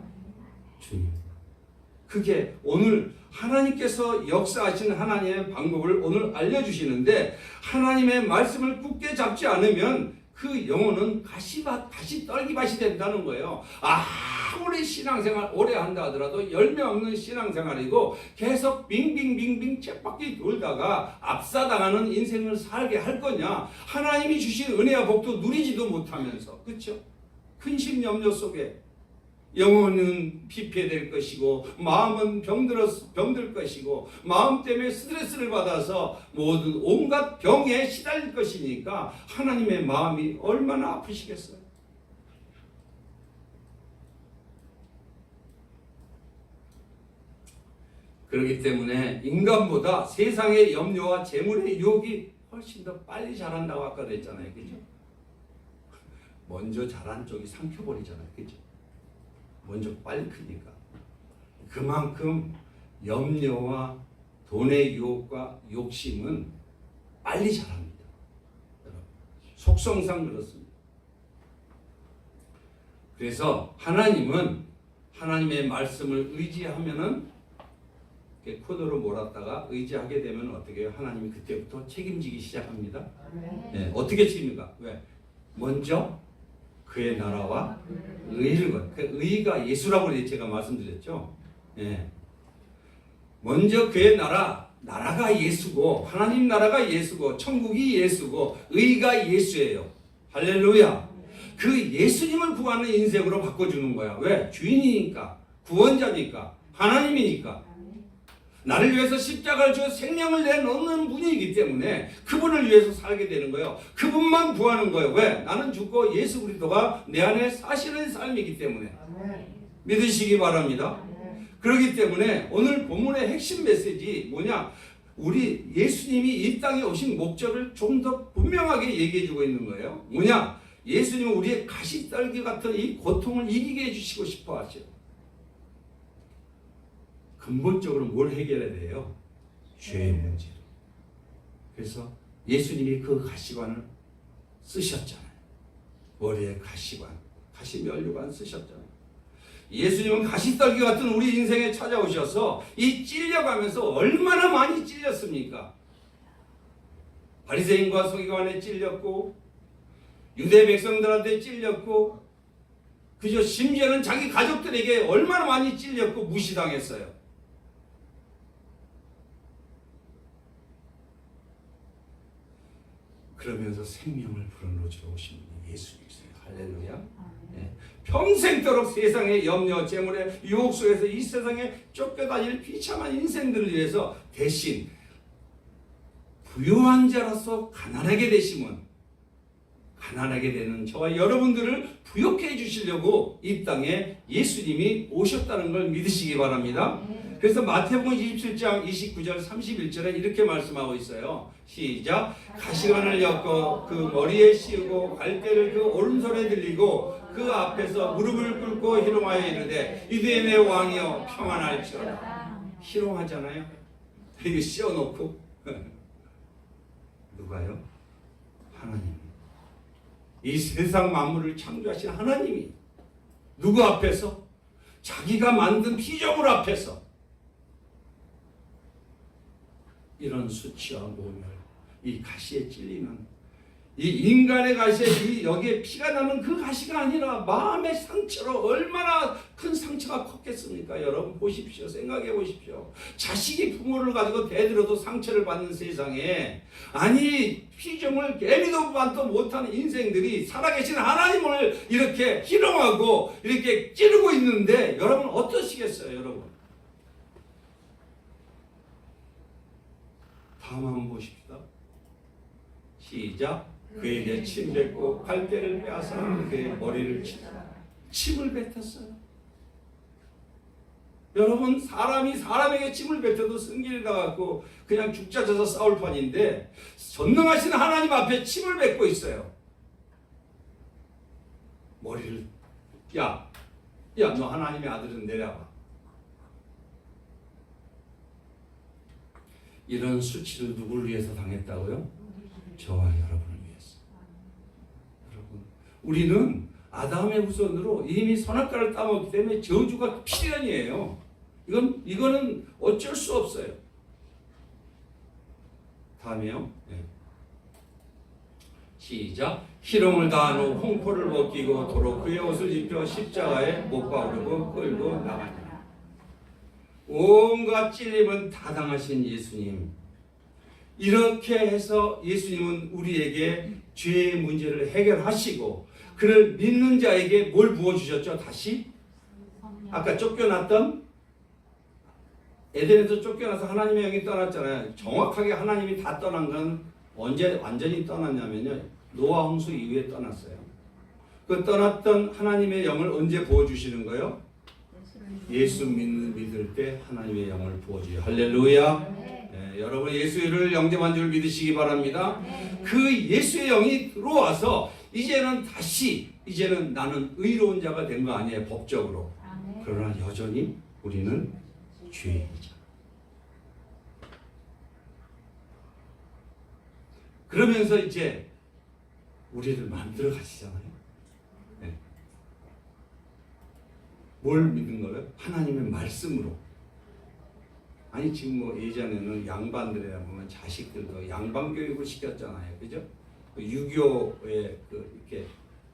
주님. 그게 오늘 하나님께서 역사하신 하나님의 방법을 오늘 알려주시는데 하나님의 말씀을 굳게 잡지 않으면 그 영혼은 가시 떨기밭이 된다는 거예요. 아무리 신앙생활 오래 한다 하더라도 열매 없는 신앙생활이고 계속 빙빙빙빙 쳇바퀴 돌다가 압사당하는 인생을 살게 할 거냐. 하나님이 주신 은혜와 복도 누리지도 못하면서. 그렇죠? 근심 염려 속에 영혼은 피폐될 것이고 마음은 병들 것이고 마음 때문에 스트레스를 받아서 모든 온갖 병에 시달릴 것이니까 하나님의 마음이 얼마나 아프시겠어요. 그렇기 때문에 인간보다 세상의 염려와 재물의 유혹이 훨씬 더 빨리 자란다고 아까 그랬잖아요. 그죠? 먼저 자란 쪽이 삼켜버리잖아요. 그죠? 먼저 빨리 크니까. 그만큼 염려와 돈의 유혹과 욕심은 빨리 자랍니다. 여러분, 속성상 그렇습니다. 그래서 하나님은 하나님의 말씀을 의지하면은 코너로 몰았다가 의지하게 되면 어떻게 해요? 하나님이 그때부터 책임지기 시작합니다. 네, 어떻게 책임입니까? 왜? 먼저 그의 나라와 의를 그 의가 예수라고 제가 말씀드렸죠. 예. 먼저 그의 나라가 예수고 하나님 나라가 예수고 천국이 예수고 의가 예수예요. 할렐루야. 그 예수님을 구하는 인생으로 바꿔주는 거야. 왜? 주인이니까, 구원자니까, 하나님이니까. 나를 위해서 십자가를 지어 생명을 내놓는 분이기 때문에 그분을 위해서 살게 되는 거예요. 그분만 구하는 거예요. 왜? 나는 죽고 예수 그리스도가 내 안에 사시는 삶이기 때문에. 믿으시기 바랍니다. 그렇기 때문에 오늘 본문의 핵심 메시지 뭐냐? 우리 예수님이 이 땅에 오신 목적을 좀 더 분명하게 얘기해 주고 있는 거예요. 뭐냐? 예수님은 우리의 가시떨기 같은 이 고통을 이기게 해주시고 싶어 하죠. 근본적으로 뭘 해결해야 돼요? 죄의 문제를. 그래서 예수님이 그 가시관을 쓰셨잖아요. 머리에 가시관, 가시면류관 쓰셨잖아요. 예수님은 가시떨기 같은 우리 인생에 찾아오셔서 이 찔려가면서 얼마나 많이 찔렸습니까? 바리새인과 서기관에 찔렸고 유대 백성들한테 찔렸고 그저 심지어는 자기 가족들에게 얼마나 많이 찔렸고 무시당했어요. 그러면서 생명을 불어넣어 오신 분이 예수님이세요. 할렐루야. 네. 평생도록 세상의 염려, 재물의 유혹 속에서 이 세상에 쫓겨다닐 비참한 인생들을 위해서 대신 부유한 자로서 가난하게 되심은 가난하게 되는 저와 여러분들을 부욕해 해주시려고 이 땅에 예수님이 오셨다는 걸 믿으시기 바랍니다. 그래서 마태복음 27장 29절 31절에 이렇게 말씀하고 있어요. 시작. 가시관을 엮어 그 머리에 씌우고 갈대를 그 오른손에 들리고 그 앞에서 무릎을 꿇고 희롱하여 이르되 유대인의 왕이여 평안할지어다. 희롱하잖아요. 이거 씌워놓고 누가요? 하나님. 이 세상 만물을 창조하신 하나님이 누구 앞에서? 자기가 만든 피조물 앞에서 이런 수치와 모멸, 이 가시에 찔리는 이 인간의 가시에 이 여기에 피가 나는 그 가시가 아니라 마음의 상처로 얼마나 큰 상처가 컸겠습니까? 여러분 보십시오. 생각해 보십시오. 자식이 부모를 가지고 대들어도 상처를 받는 세상에 아니 피정을 개미도 반도 못하는 인생들이 살아계신 하나님을 이렇게 희롱하고 이렇게 찌르고 있는데 여러분 어떠시겠어요? 여러분 다음 한번 보십시다. 시작. 그에게 침 뱉고 갈대를 빼앗아 그의 머리를 침을 뱉었어요. 여러분 사람이 사람에게 침을 뱉어도 승기를 가갖고 그냥 죽자 져서 싸울 판인데 전능하신 하나님 앞에 침을 뱉고 있어요. 머리를 야 너 하나님의 아들은 내려와. 이런 수치를 누구를 위해서 당했다고요? 저와 여러분을 위해서. 여러분, 우리는 아담의 후손으로 이미 선악과를 따먹기 때문에 저주가 필연이에요. 이거는 어쩔 수 없어요. 다음에요. 네. 시작. 희롱을 다한 후 홍포를 벗기고 도로 그의 옷을 입혀 십자가에 못 박으려고 끌고 나가니라. 온갖 찔림은 다 당하신 예수님. 이렇게 해서 예수님은 우리에게 죄의 문제를 해결하시고 그를 믿는 자에게 뭘 부어주셨죠? 다시? 아까 쫓겨났던 에덴에서 쫓겨나서 하나님의 영이 떠났잖아요. 정확하게 하나님이 다 떠난 건 언제 완전히 떠났냐면요. 노아 홍수 이후에 떠났어요. 그 떠났던 하나님의 영을 언제 부어주시는 거예요? 예수 믿을 때 하나님의 영을 부어줘요. 할렐루야. 네, 여러분 예수를 영접한 줄 믿으시기 바랍니다. 그 예수의 영이 들어와서 이제는 나는 의로운 자가 된 거 아니에요. 법적으로. 그러나 여전히 우리는 죄인이죠. 그러면서 이제 우리를 만들어 가시잖아요. 네. 뭘 믿는 거예요? 하나님의 말씀으로. 아니 지금 뭐 예전에는 양반들이라 보면 자식들도 양반 교육을 시켰잖아요, 그죠? 유교에 이렇게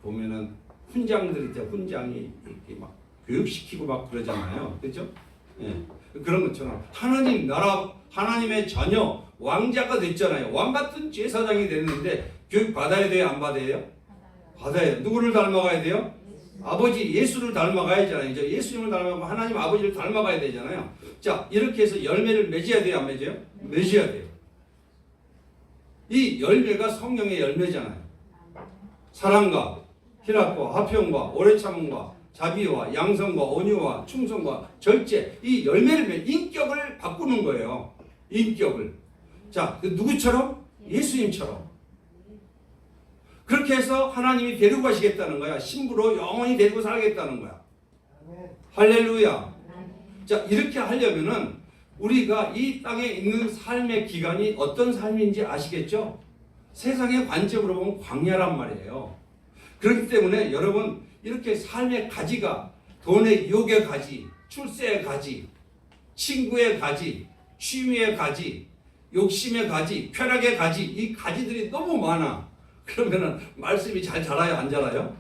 보면은 훈장들 있죠, 훈장이 이렇게 막 교육시키고 막 그러잖아요, 그죠? 예, 그런 것처럼 하나님 나라, 하나님의 자녀, 왕자가 됐잖아요. 왕 같은 제사장이 됐는데 교육 받아야 돼요, 안 받아요? 받아요. 누구를 닮아가야 돼요? 아버지 예수를 닮아가야잖아요. 이제 예수님을 닮아가고 하나님 아버지를 닮아가야 되잖아요. 자, 이렇게 해서 열매를 맺어야 돼요, 안 맺어요? 맺어야 돼요. 이 열매가 성령의 열매잖아요. 사랑과 희락과 화평과 오래 참음과 자비와 양성과 온유와 충성과 절제, 이 열매를 인격을 바꾸는 거예요. 인격을. 자, 누구처럼? 예수님처럼. 그렇게 해서 하나님이 데리고 가시겠다는 거야. 신부로 영원히 데리고 살겠다는 거야. 할렐루야. 자, 이렇게 하려면은 우리가 이 땅에 있는 삶의 기간이 어떤 삶인지 아시겠죠? 세상의 관점으로 보면 광야란 말이에요. 그렇기 때문에 여러분 이렇게 삶의 가지가 돈의 유혹의 가지, 출세의 가지, 친구의 가지, 취미의 가지, 욕심의 가지, 쾌락의 가지, 이 가지들이 너무 많아. 그러면은 말씀이 잘 자라요, 안 자라요?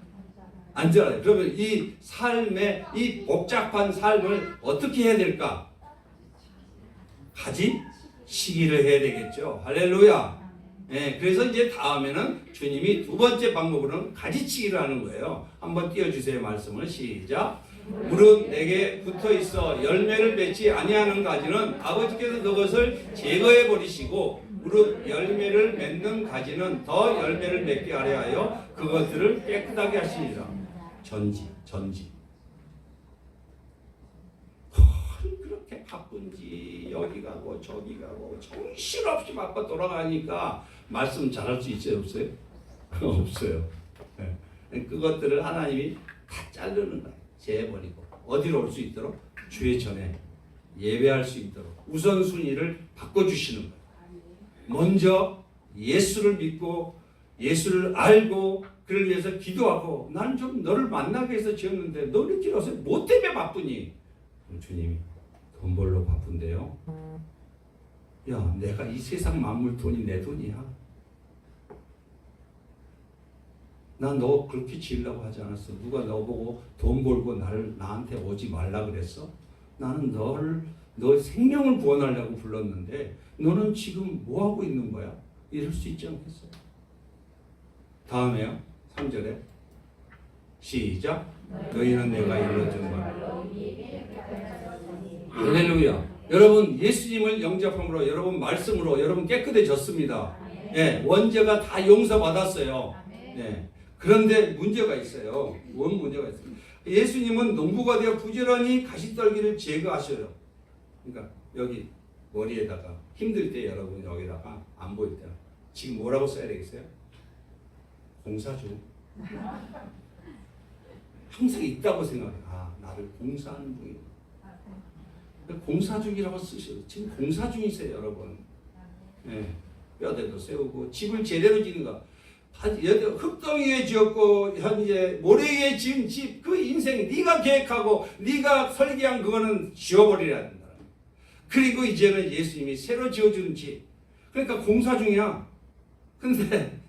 안 자라요. 그러면 이 삶의 이 복잡한 삶을 어떻게 해야 될까? 가지 시기를 해야 되겠죠. 할렐루야. 네, 그래서 이제 다음에는 주님이 두 번째 방법으로는 가지치기를 하는 거예요. 한번 띄워주세요. 말씀을 시작. 무릇 내게 붙어 있어 열매를 맺지 아니하는 가지는 아버지께서 그것을 제거해 버리시고 무릇 열매를 맺는 가지는 더 열매를 맺게 하려 하여 그것들을 깨끗하게 하시니라. 전지. 그렇게 바쁜지 여기 가고 저기 가고 정신없이 바빠 돌아가니까 말씀 잘할 수 있어요, 없어요? 없어요. 네. 그것들을 하나님이 다 자르는 거예요. 제해버리고 어디로 올 수 있도록? 주의 전에 예배할 수 있도록 우선순위를 바꿔주시는 거예요. 먼저 예수를 믿고 예수를 알고 그를 위해서 기도하고 나는 좀 너를 만나기 위해서 지었는데 너 이렇게 와서 뭐 때문에 바쁘니? 주님이 돈 벌러 바쁜데요. 야, 내가 이 세상 만물 돈이 내 돈이야. 난 너 그렇게 지으려고 하지 않았어. 누가 너 보고 돈 벌고 나한테 오지 말라 그랬어? 나는 너 생명을 구원하려고 불렀는데 너는 지금 뭐 하고 있는 거야? 이럴 수 있지 않겠어요? 다음에요. 3절에 시작. 너희는 내가 일러준 말. 할렐루야. 여러분 예수님을 영접함으로 여러분 말씀으로 여러분 깨끗해졌습니다. 예, 원죄가 다 용서받았어요. 예. 그런데 문제가 있어요. 뭔 문제가 있어요? 예수님은 농부가 되어 부지런히 가시떨기를 제거하셔요. 그러니까 여기 머리에다가 힘들 때 여러분 여기다가 안 보일 때 지금 뭐라고 써야 되겠어요? 공사중. 항상 있다고 생각해. 아, 나를 공사하는 분이. 공사 중이라고 쓰셔요. 지금 공사 중이세요, 여러분. 예, 뼈대도 세우고 집을 제대로 짓는 거. 흙덩이 위에 지었고 현재 모래 위에 지은 집, 그 인생 네가 계획하고 네가 설계한 그거는 지워버리라 된다. 그리고 이제는 예수님이 새로 지어주는 집. 그러니까 공사 중이야. 근데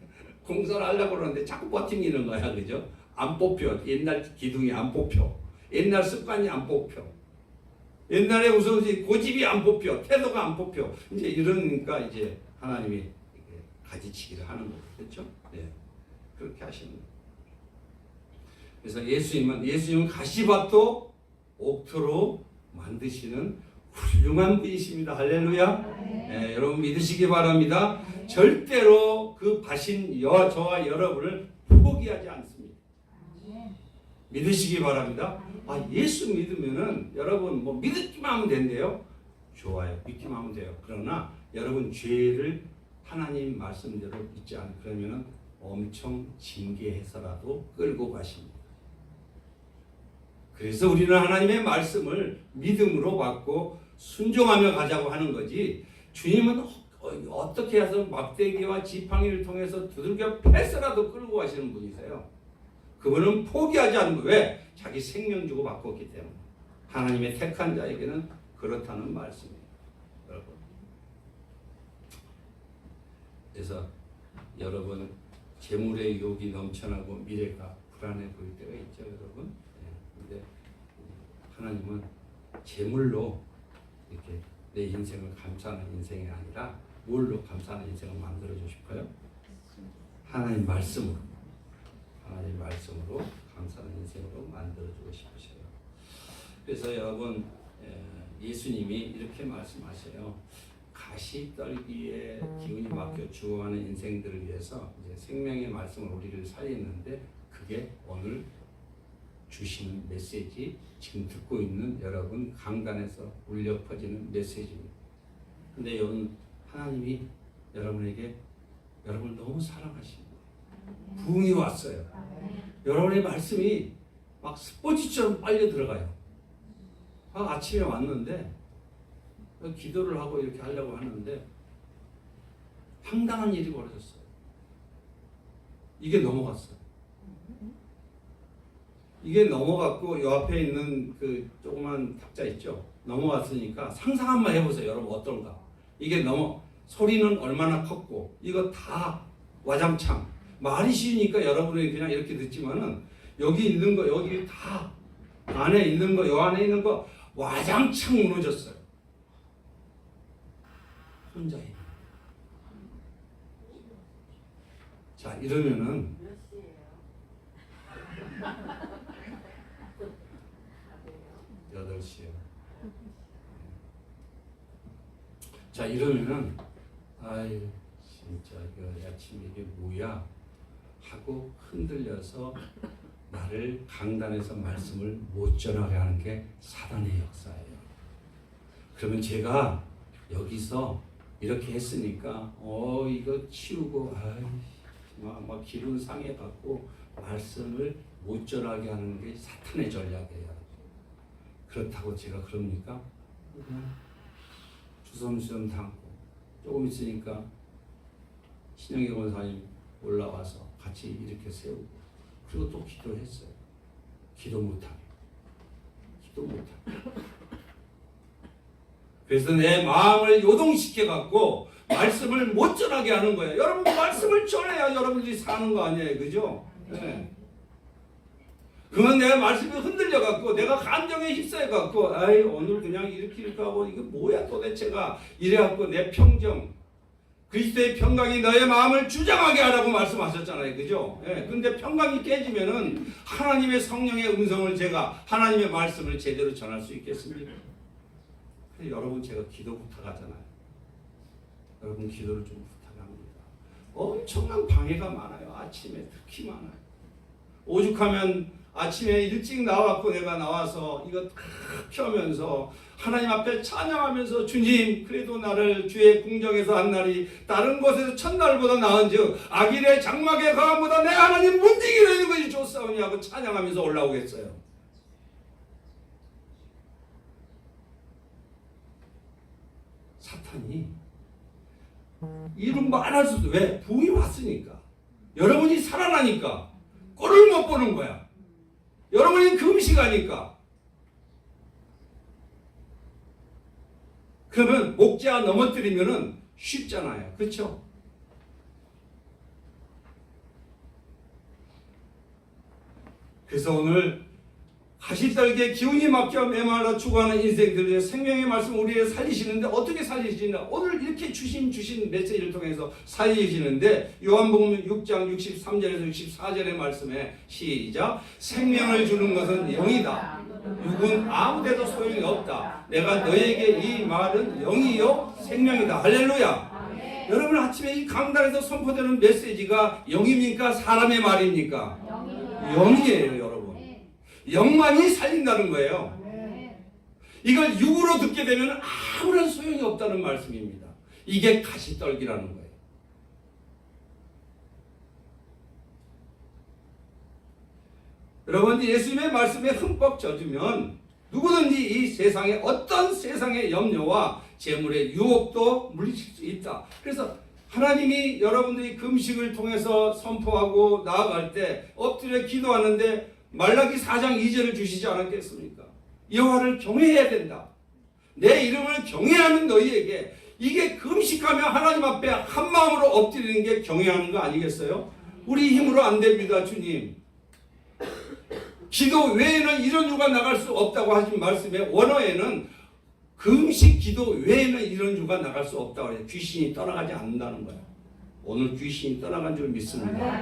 공사를 하려고 그러는데 자꾸 버티는 거야, 그죠? 안 뽑혀. 옛날 기둥이 안 뽑혀. 옛날 습관이 안 뽑혀. 옛날에 우선 고집이 안 뽑혀. 태도가 안 뽑혀. 이제 이러니까 이제 하나님이 가지치기를 하는 거죠. 그렇죠? 네. 그렇게 하시는 거예요. 그래서 예수님은 가시밭도 옥토로 만드시는 훌륭한 분이십니다. 할렐루야. 네, 여러분 믿으시기 바랍니다. 절대로 그 밭인 저와 여러분을 포기하지 않습니다. 믿으시기 바랍니다. 아, 예수 믿으면은 여러분 뭐 믿기만 하면 된대요. 좋아요. 믿기만 하면 돼요. 그러나 여러분 죄를 하나님 말씀대로 믿지 않으면 그러면은 엄청 징계해서라도 끌고 가십니다. 그래서 우리는 하나님의 말씀을 믿음으로 받고 순종하며 가자고 하는 거지. 주님은 어떻게 해서 막대기와 지팡이를 통해서 두들겨 패서라도 끌고 가시는 분이세요. 그분은 포기하지 않는 거예요. 왜? 자기 생명 주고 바꿨기 때문에. 하나님의 택한 자에게는 그렇다는 말씀이에요. 여러분. 그래서 여러분 재물의 유혹이 넘쳐나고 미래가 불안해 보일 때가 있죠, 여러분. 근데 하나님은 재물로 이렇게 내 인생을 감싸는 인생이 아니라 뭘로 감싸는 인생을 만들어주고 싶어요? 하나님 말씀으로. 하나님 말씀으로 감싸는 인생으로 만들어주고 싶으셔요. 그래서 여러분 예수님이 이렇게 말씀하셔요. 가시떨기에 기운이 막혀 죽어가는 인생들을 위해서 이제 생명의 말씀을 우리를 살리는데 그게 오늘 주시는 메시지, 지금 듣고 있는 여러분 강단에서 울려 퍼지는 메시지입니다. 근데 여러분 하나님이 여러분에게 여러분을 너무 사랑하십니다. 부흥이 왔어요. 여러분의 말씀이 막 스포츠처럼 빨려 들어가요. 아침에 왔는데 기도를 하고 이렇게 하려고 하는데 황당한 일이 벌어졌어요. 이게 넘어갔어요. 이게 넘어갔고 요 앞에 있는 그 조그만 탁자 있죠. 넘어갔으니까 상상 한번 해보세요. 여러분 어떤가? 이게 소리는 얼마나 컸고 이거 다 와장창. 말이 쉬우니까 여러분이 그냥 이렇게 듣지만은 여기 있는 거 여기 다 안에 있는 거 요 안에 있는 거 와장창 무너졌어요. 혼자예요. 자 이러면은 8시요. 자 이러면은 아유 진짜 이거 아침 이게 뭐야 하고 흔들려서 나를 강단에서 말씀을 못 전하게 하는 게 사단의 역사예요. 그러면 제가 여기서 이렇게 했으니까 이거 치우고 막 기분 상해갖고 말씀을 못 전하게 하는 게 사탄의 전략이에요. 그렇다고 제가 그럽니까? 그냥 주섬주섬 담고 조금 있으니까 신영희 권사님 올라와서 같이 이렇게 세우고 그리고 또 기도했어요. 기도 못하게. 그래서 내 마음을 요동시켜갖고 말씀을 못 전하게 하는 거예요. 여러분 말씀을 전해야 여러분들이 사는 거 아니에요. 그죠? 네. 그러면 내가 말씀이 흔들려 갖고 내가 감정에 휩싸여 갖고 아이 오늘 그냥 이렇게 하고 이거 뭐야 도대체가 이래 갖고 내 평정 그리스도의 평강이 너의 마음을 주장하게 하라고 말씀하셨잖아요. 그죠? 예. 근데 평강이 깨지면은 하나님의 성령의 음성을 제가 하나님의 말씀을 제대로 전할 수 있겠습니까? 여러분 제가 기도 부탁하잖아요. 여러분 기도를 좀 부탁합니다. 엄청난 방해가 많아요. 아침에 특히 많아요. 오죽하면 아침에 일찍 나와갖고 내가 나와서 이거 다 펴면서 하나님 앞에 찬양하면서 주님 그래도 나를 주의 궁정에서 한 날이 다른 곳에서 첫날보다 나은즉 악인의 장막에 강함보다 내 하나님 문지기로 있는 것이 좋사오니 하고 찬양하면서 올라오겠어요. 사탄이 이런 거 안 할 수도 왜? 부흥이 왔으니까 여러분이 살아나니까 꼴을 못 보는 거야. 여러분이 금식하니까. 그러면 목자 넘어뜨리면은 쉽잖아요. 그렇죠? 그래서 오늘 가시떨기에 기운이 막혀 메말라 죽어가는 인생들 위해 생명의 말씀 우리를 살리시는데 어떻게 살리시나? 오늘 이렇게 주신 메시지를 통해서 살리시는데 요한복음 6장 63절에서 64절의 말씀에 시작 생명을 주는 것은 영이다. 육은 아무데도 소용이 없다. 내가 너에게 이 말은 영이요 생명이다. 할렐루야. 여러분 아침에 이 강단에서 선포되는 메시지가 영입니까? 사람의 말입니까? 영이에요 여러분. 영만이 살린다는 거예요. 이걸 육으로 듣게 되면 아무런 소용이 없다는 말씀입니다. 이게 가시떨기라는 거예요. 여러분 예수님의 말씀에 흠뻑 젖으면 누구든지 이 세상에 어떤 세상의 염려와 재물의 유혹도 물리칠 수 있다. 그래서 하나님이 여러분들이 금식을 통해서 선포하고 나아갈 때 엎드려 기도하는데 말라기 4장 2절을 주시지 않았겠습니까? 여호와를 경외해야 된다. 내 이름을 경외하는 너희에게 이게 금식하며 하나님 앞에 한 마음으로 엎드리는 게 경외하는 거 아니겠어요? 우리 힘으로 안 됩니다, 주님. 기도 외에는 이런 유가 나갈 수 없다고 하신 말씀에 원어에는 금식 기도 외에는 이런 유가 나갈 수 없다고 해요. 귀신이 떠나가지 않는다는 거예요. 오늘 귀신이 떠나간 줄 믿습니다.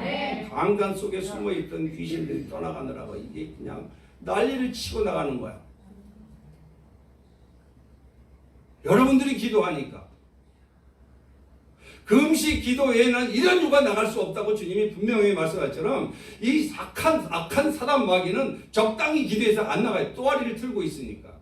강단 속에 숨어있던 귀신들이 떠나가느라고 이게 그냥 난리를 치고 나가는 거야. 여러분들이 기도하니까. 금식 기도 외에는 이런 유가 나갈 수 없다고 주님이 분명히 말씀하셨처럼 이 악한 사단 마귀는 적당히 기도해서 안 나가요. 또아리를 틀고 있으니까.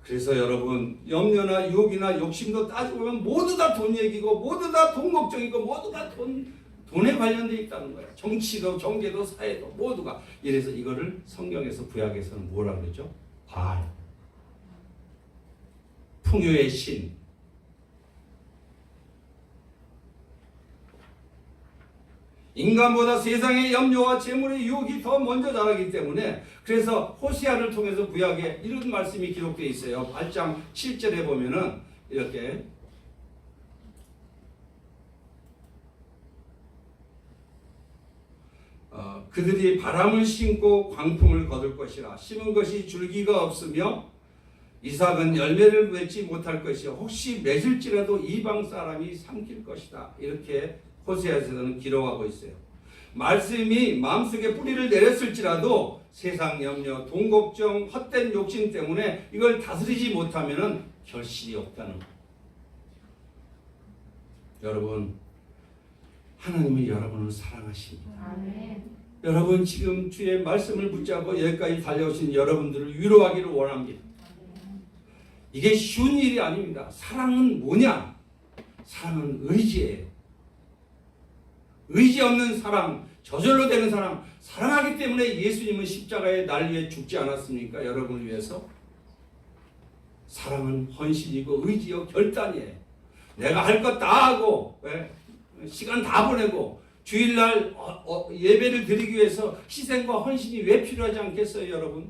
그래서 여러분 염려나 유혹이나 욕심도 따지고 보면 모두 다 돈 얘기고 모두 다 돈 걱정이고 모두 다 돈에 관련되어 있다는 거예요. 정치도 경제도 사회도 모두가. 이래서 이거를 성경에서 구약에서는 뭐라 그러죠? 바알, 풍요의 신, 인간보다 세상의 염려와 재물의 유혹이 더 먼저 자라기 때문에 그래서 호세아를 통해서 구약에 이런 말씀이 기록되어 있어요. 8장 7절에 보면은 이렇게 그들이 바람을 심고 광풍을 거둘 것이라 심은 것이 줄기가 없으며 이삭은 열매를 맺지 못할 것이요 혹시 맺을지라도 이방 사람이 삼킬 것이다. 이렇게 호세아에서는 기록하고 있어요. 말씀이 마음속에 뿌리를 내렸을지라도 세상 염려, 돈 걱정, 헛된 욕심 때문에 이걸 다스리지 못하면 결실이 없다는 거예요. 여러분, 하나님은 여러분을 사랑하십니다. 아멘. 여러분 지금 주의 말씀을 붙잡고 여기까지 달려오신 여러분들을 위로하기를 원합니다. 이게 쉬운 일이 아닙니다. 사랑은 뭐냐? 사랑은 의지예요. 의지 없는 사랑, 저절로 되는 사랑, 사랑하기 때문에 예수님은 십자가에 날 위해 죽지 않았습니까? 여러분을 위해서. 사랑은 헌신이고 의지요 결단이에요. 내가 할 것 다 하고 시간 다 보내고 주일날 예배를 드리기 위해서 희생과 헌신이 왜 필요하지 않겠어요, 여러분?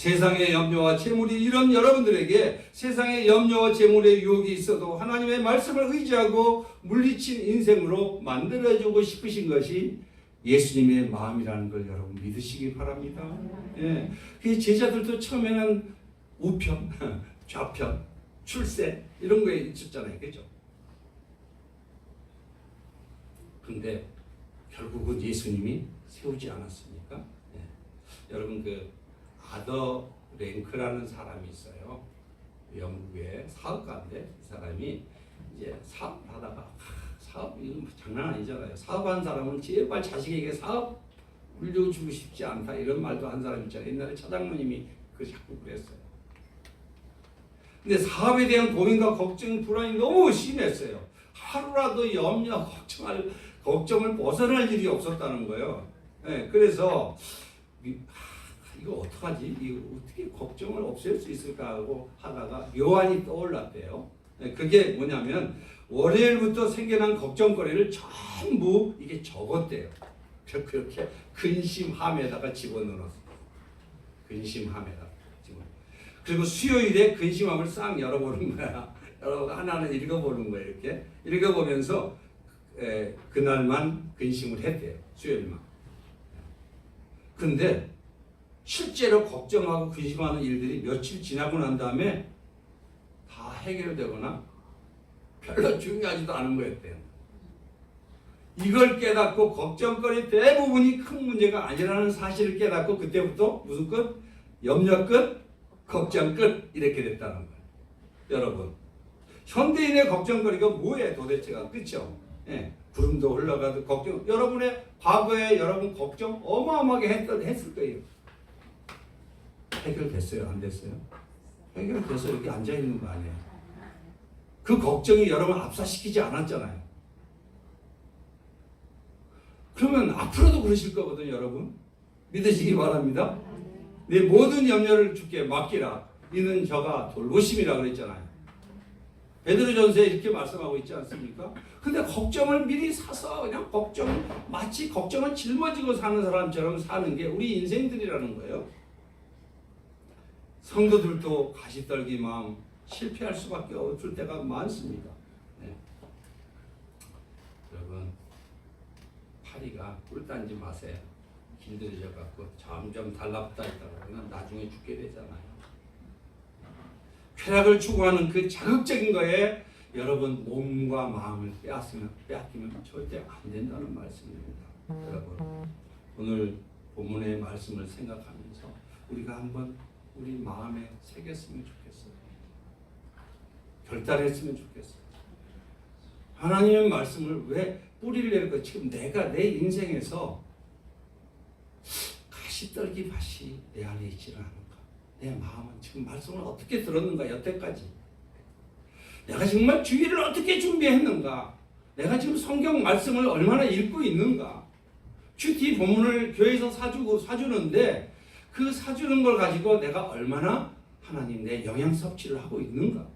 세상의 염려와 재물이 이런 여러분들에게 세상의 염려와 재물의 유혹이 있어도 하나님의 말씀을 의지하고 물리친 인생으로 만들어주고 싶으신 것이 예수님의 마음이라는 걸 여러분 믿으시기 바랍니다. 예. 그 제자들도 처음에는 우편, 좌편, 출세 이런 거에 있었잖아요. 그죠? 근데 결국은 예수님이 세우지 않았습니까? 예. 여러분 그 아더 랭크라는 사람이 있어요. 영국의 사업가인데 이 사람이 이제 사업하다가 사업 이건 장난 아니잖아요. 사업한 사람은 제발 자식에게 사업 물려주고 싶지 않다 이런 말도 한 사람 있잖아요. 옛날에 차장모님이 그 자꾸 그랬어요. 근데 사업에 대한 고민과 걱정, 불안이 너무 심했어요. 하루라도 염려, 걱정을 벗어날 일이 없었다는 거예요. 네, 그래서 이거 어떡하지? 이거 어떻게 걱정을 없앨 수 있을까 하고 하다가 묘안이 떠올랐대요. 네, 그게 뭐냐면 월요일부터 생겨난 걱정거리를 전부 이게 적었대요. 그렇게 근심함에다가 집어넣었어요. 근심함에다가 집어넣었어요. 그리고 수요일에 근심함을 싹 열어보는 거야. 하나는 읽어보는 거예요. 이렇게 읽어보면서 그날만 근심을 했대요. 수요일만. 근데 실제로 걱정하고 근심하는 일들이 며칠 지나고 난 다음에 다 해결되거나 별로 중요하지도 않은 거였대요. 이걸 깨닫고 걱정거리 대부분이 큰 문제가 아니라는 사실을 깨닫고 그때부터 무슨 끝? 염려 끝? 걱정 끝? 이렇게 됐다는 거예요. 여러분 현대인의 걱정거리가 뭐예요 도대체가? 그렇죠? 예, 구름도 흘러가도 걱정. 여러분의 과거에 여러분 걱정 어마어마하게 했을 거예요. 해결됐어요? 안 됐어요? 해결돼서 이렇게 앉아있는 거 아니에요? 그 걱정이 여러분 압사시키지 않았잖아요. 그러면 앞으로도 그러실 거거든요, 여러분. 믿으시기 바랍니다. 내 모든 염려를 주께 맡기라. 이는 저가 돌보심이라 그랬잖아요. 베드로전서에 이렇게 말씀하고 있지 않습니까? 근데 걱정을 미리 사서 그냥 마치 걱정을 짊어지고 사는 사람처럼 사는 게 우리 인생들이라는 거예요. 성도들도 가시떨기 마음 실패할 수밖에 없을 때가 많습니다. 네. 여러분 파리가 꿀단지 마세요. 길들여져 갖고 점점 달라붙다 있다가 그냥 나중에 죽게 되잖아요. 쾌락을 추구하는 그 자극적인 거에 여러분 몸과 마음을 빼앗기면 절대 안 된다는 말씀입니다. 여러분 오늘 본문의 말씀을 생각하면서 우리가 한번 우리 마음에 새겼으면 좋겠어요. 결단했으면 좋겠어요. 하나님의 말씀을 왜 뿌리를 내리고 지금 내가 내 인생에서 가시떨기 밭이 내 안에 있지는 않은가? 내 마음은 지금 말씀을 어떻게 들었는가 여태까지? 내가 정말 주의를 어떻게 준비했는가? 내가 지금 성경 말씀을 얼마나 읽고 있는가? 큐티 본문을 교회에서 사주는데 그 사주는 걸 가지고 내가 얼마나 하나님 내 영양 섭취를 하고 있는가?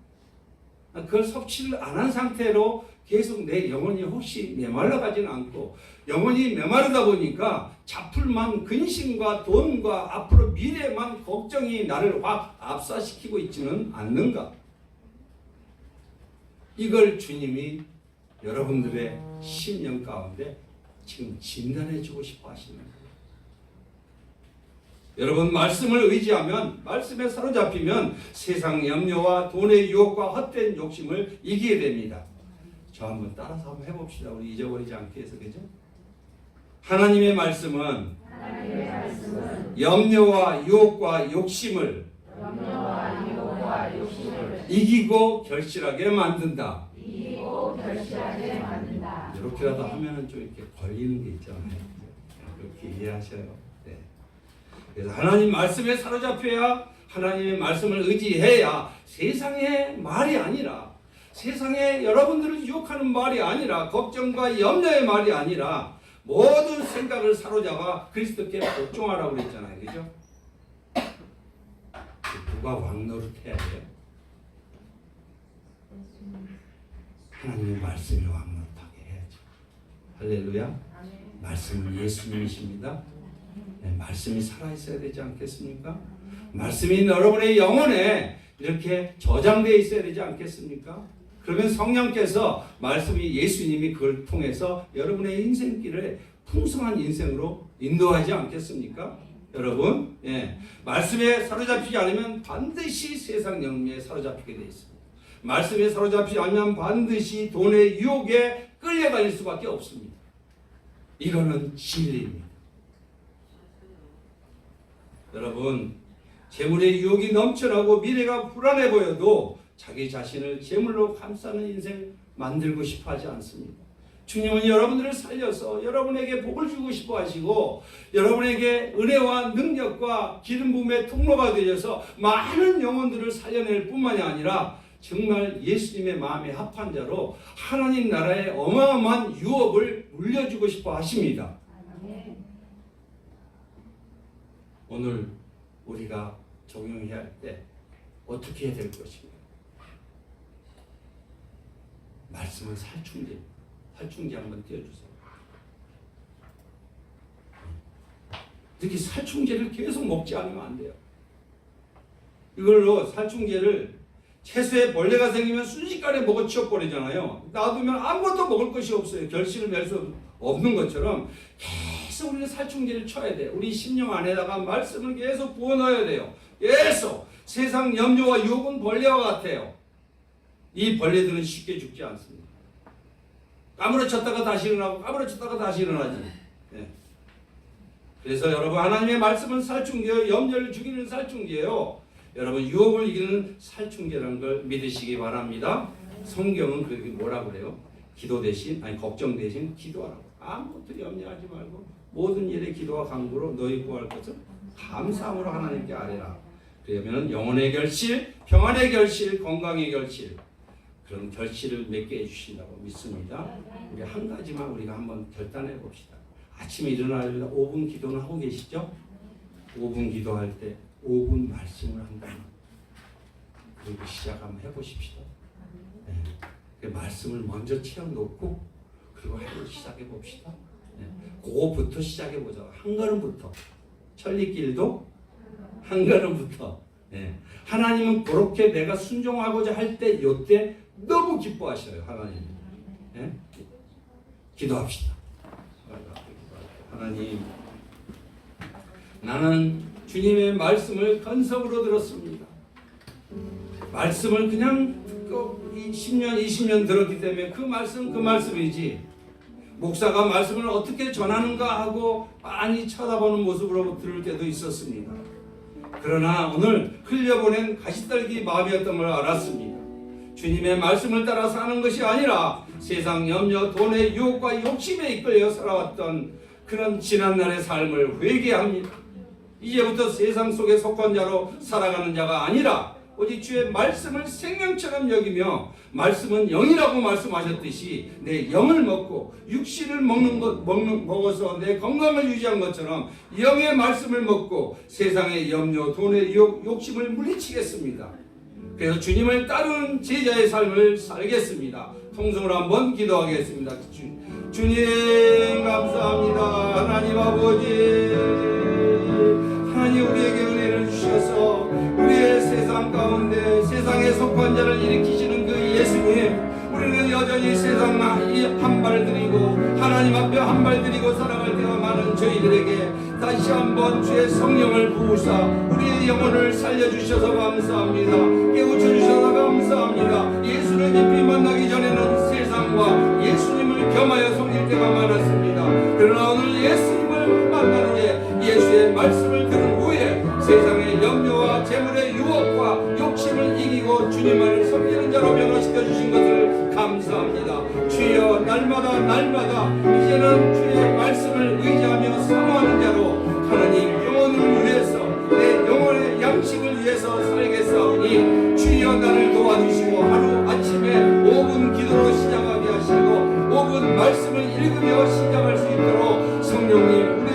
그걸 섭취를 안 한 상태로 계속 내 영혼이 혹시 메말라가지는 않고 영혼이 메마르다 보니까 잡풀만 근심과 돈과 앞으로 미래만 걱정이 나를 확 압사시키고 있지는 않는가? 이걸 주님이 여러분들의 심령 가운데 지금 진단해 주고 싶어 하시는 거예요. 여러분 말씀을 의지하면 말씀에 사로잡히면 세상 염려와 돈의 유혹과 헛된 욕심을 이기게 됩니다. 저 한번 따라서 한번 해봅시다. 우리 잊어버리지 않기 위해서. 그죠? 하나님의 말씀은 염려와 유혹과 욕심을 이기고 결실하게 만든다. 이렇게라도 하면은 좀 이렇게 걸리는 게 있잖아요. 그렇게 이해하셔요. 네. 그래서 하나님 말씀에 사로잡혀야 하나님의 말씀을 의지해야 세상의 말이 아니라 세상에 여러분들을 유혹하는 말이 아니라 걱정과 염려의 말이 아니라 모든 생각을 사로잡아 그리스도께 복종하라고 그랬잖아요. 그죠? 누가 왕노릇해야 돼요? 하나님의 말씀이 왕노릇하게 해야죠. 할렐루야. 말씀은 예수님이십니다. 네, 말씀이 살아있어야 되지 않겠습니까? 말씀이 여러분의 영혼에 이렇게 저장되어 있어야 되지 않겠습니까? 그러면 성령께서 말씀이 예수님이 그걸 통해서 여러분의 인생길을 풍성한 인생으로 인도하지 않겠습니까? 여러분, 예. 말씀에 사로잡히지 않으면 반드시 세상 영미에 사로잡히게 되어 있습니다. 말씀에 사로잡히지 않으면 반드시 돈의 유혹에 끌려갈 수밖에 없습니다. 이거는 진리입니다. 여러분, 재물의 유혹이 넘쳐나고 미래가 불안해 보여도 자기 자신을 재물로 감싸는 인생 만들고 싶어 하지 않습니다. 주님은 여러분들을 살려서 여러분에게 복을 주고 싶어 하시고 여러분에게 은혜와 능력과 기름 부음의 통로가 되어서 많은 영혼들을 살려낼 뿐만이 아니라 정말 예수님의 마음에 합한 자로 하나님 나라의 어마어마한 유업을 물려주고 싶어 하십니다. 오늘 우리가 적용해야 할 때 어떻게 해야 될 것입니까? 말씀은 살충제. 살충제 한번 띄워주세요. 이렇게 살충제를 계속 먹지 않으면 안 돼요. 이걸로 살충제를 채소에 벌레가 생기면 순식간에 먹어 치워버리잖아요. 놔두면 아무것도 먹을 것이 없어요. 결실을 낼 수 없는 것처럼 계속 우리는 살충제를 쳐야 돼요. 우리 심령 안에다가 말씀을 계속 부어넣어야 돼요. 계속. 세상 염려와 유혹은 벌레와 같아요. 이 벌레들은 쉽게 죽지 않습니다. 까무러쳤다가 다시 일어나고 까무러쳤다가 다시 일어나지. 네. 그래서 여러분 하나님의 말씀은 살충제예요. 염려를 죽이는 살충제예요. 여러분 유혹을 이기는 살충제라는 걸 믿으시기 바랍니다. 성경은 그렇게 뭐라 그래요? 기도 대신 걱정 대신 기도하라고. 아무것도 염려하지 말고 모든 일에 기도와 간구로 너희 구할 것을 감사함으로 하나님께 아뢰라. 그러면 영혼의 결실, 평안의 결실, 건강의 결실 그런 결실을 맺게 해주신다고 믿습니다. 우리 한 가지만 우리가 한번 결단해 봅시다. 아침에 일어나려다 5분 기도는 하고 계시죠? 5분 기도할 때 5분 말씀을 한다면 그리고 시작 한번 해보십시다. 네. 그 말씀을 먼저 채워놓고 그리고 하루 시작해 봅시다. 네. 그거부터 시작해 보자. 한 걸음부터. 천리길도 한 걸음부터. 네. 하나님은 그렇게 내가 순종하고자 할 때 요때 너무 기뻐하셔요. 하나님. 네? 기도합시다. 하나님, 나는 주님의 말씀을 건성으로 들었습니다. 말씀을 그냥 10년, 20년 들었기 때문에 그 말씀이지 목사가 말씀을 어떻게 전하는가 하고 많이 쳐다보는 모습으로 들을 때도 있었습니다. 그러나 오늘 흘려보낸 가시떨기 마음이었던 걸 알았습니다. 주님의 말씀을 따라 사는 것이 아니라 세상 염려, 돈의 유혹과 욕심에 이끌려 살아왔던 그런 지난날의 삶을 회개합니다. 이제부터 세상 속의 속한 자로 살아가는 자가 아니라 오직 주의 말씀을 생명처럼 여기며 말씀은 영이라고 말씀하셨듯이 내 영을 먹고 육신을 먹어서 내 건강을 유지한 것처럼 영의 말씀을 먹고 세상의 염려, 돈의 유혹, 욕심을 물리치겠습니다. 그래서 주님을 따르는 제자의 삶을 살겠습니다. 통성으로 한번 기도하겠습니다. 주님 감사합니다. 하나님 아버지, 하나님 우리에게 은혜를 주셔서 우리의 세상 가운데 세상에 속한 자를 일으키시는 그 예수님, 우리는 여전히 세상 한 발 들이고 하나님 앞에 한 발 들이고 살아갈 때가 많은 저희들에게 다시 한번 주의 성령을 부으사 우리의 영혼을 살려주셔서 감사합니다. 깨우쳐주셔서 감사합니다. 예수를 깊이 만나기 전에는 세상과 예수님을 겸하여 섬길 때가 많았습니다. 그러나 오늘 예수님을 만나는 게 예수의 말씀을 들은 후에 세상의 염려와 재물의 유혹과 욕심을 이기고 주님만을 섬기는 자로 변화시켜 주신 것을 감사합니다. 주여 날마다 이제는 주의 말씀을 의지하며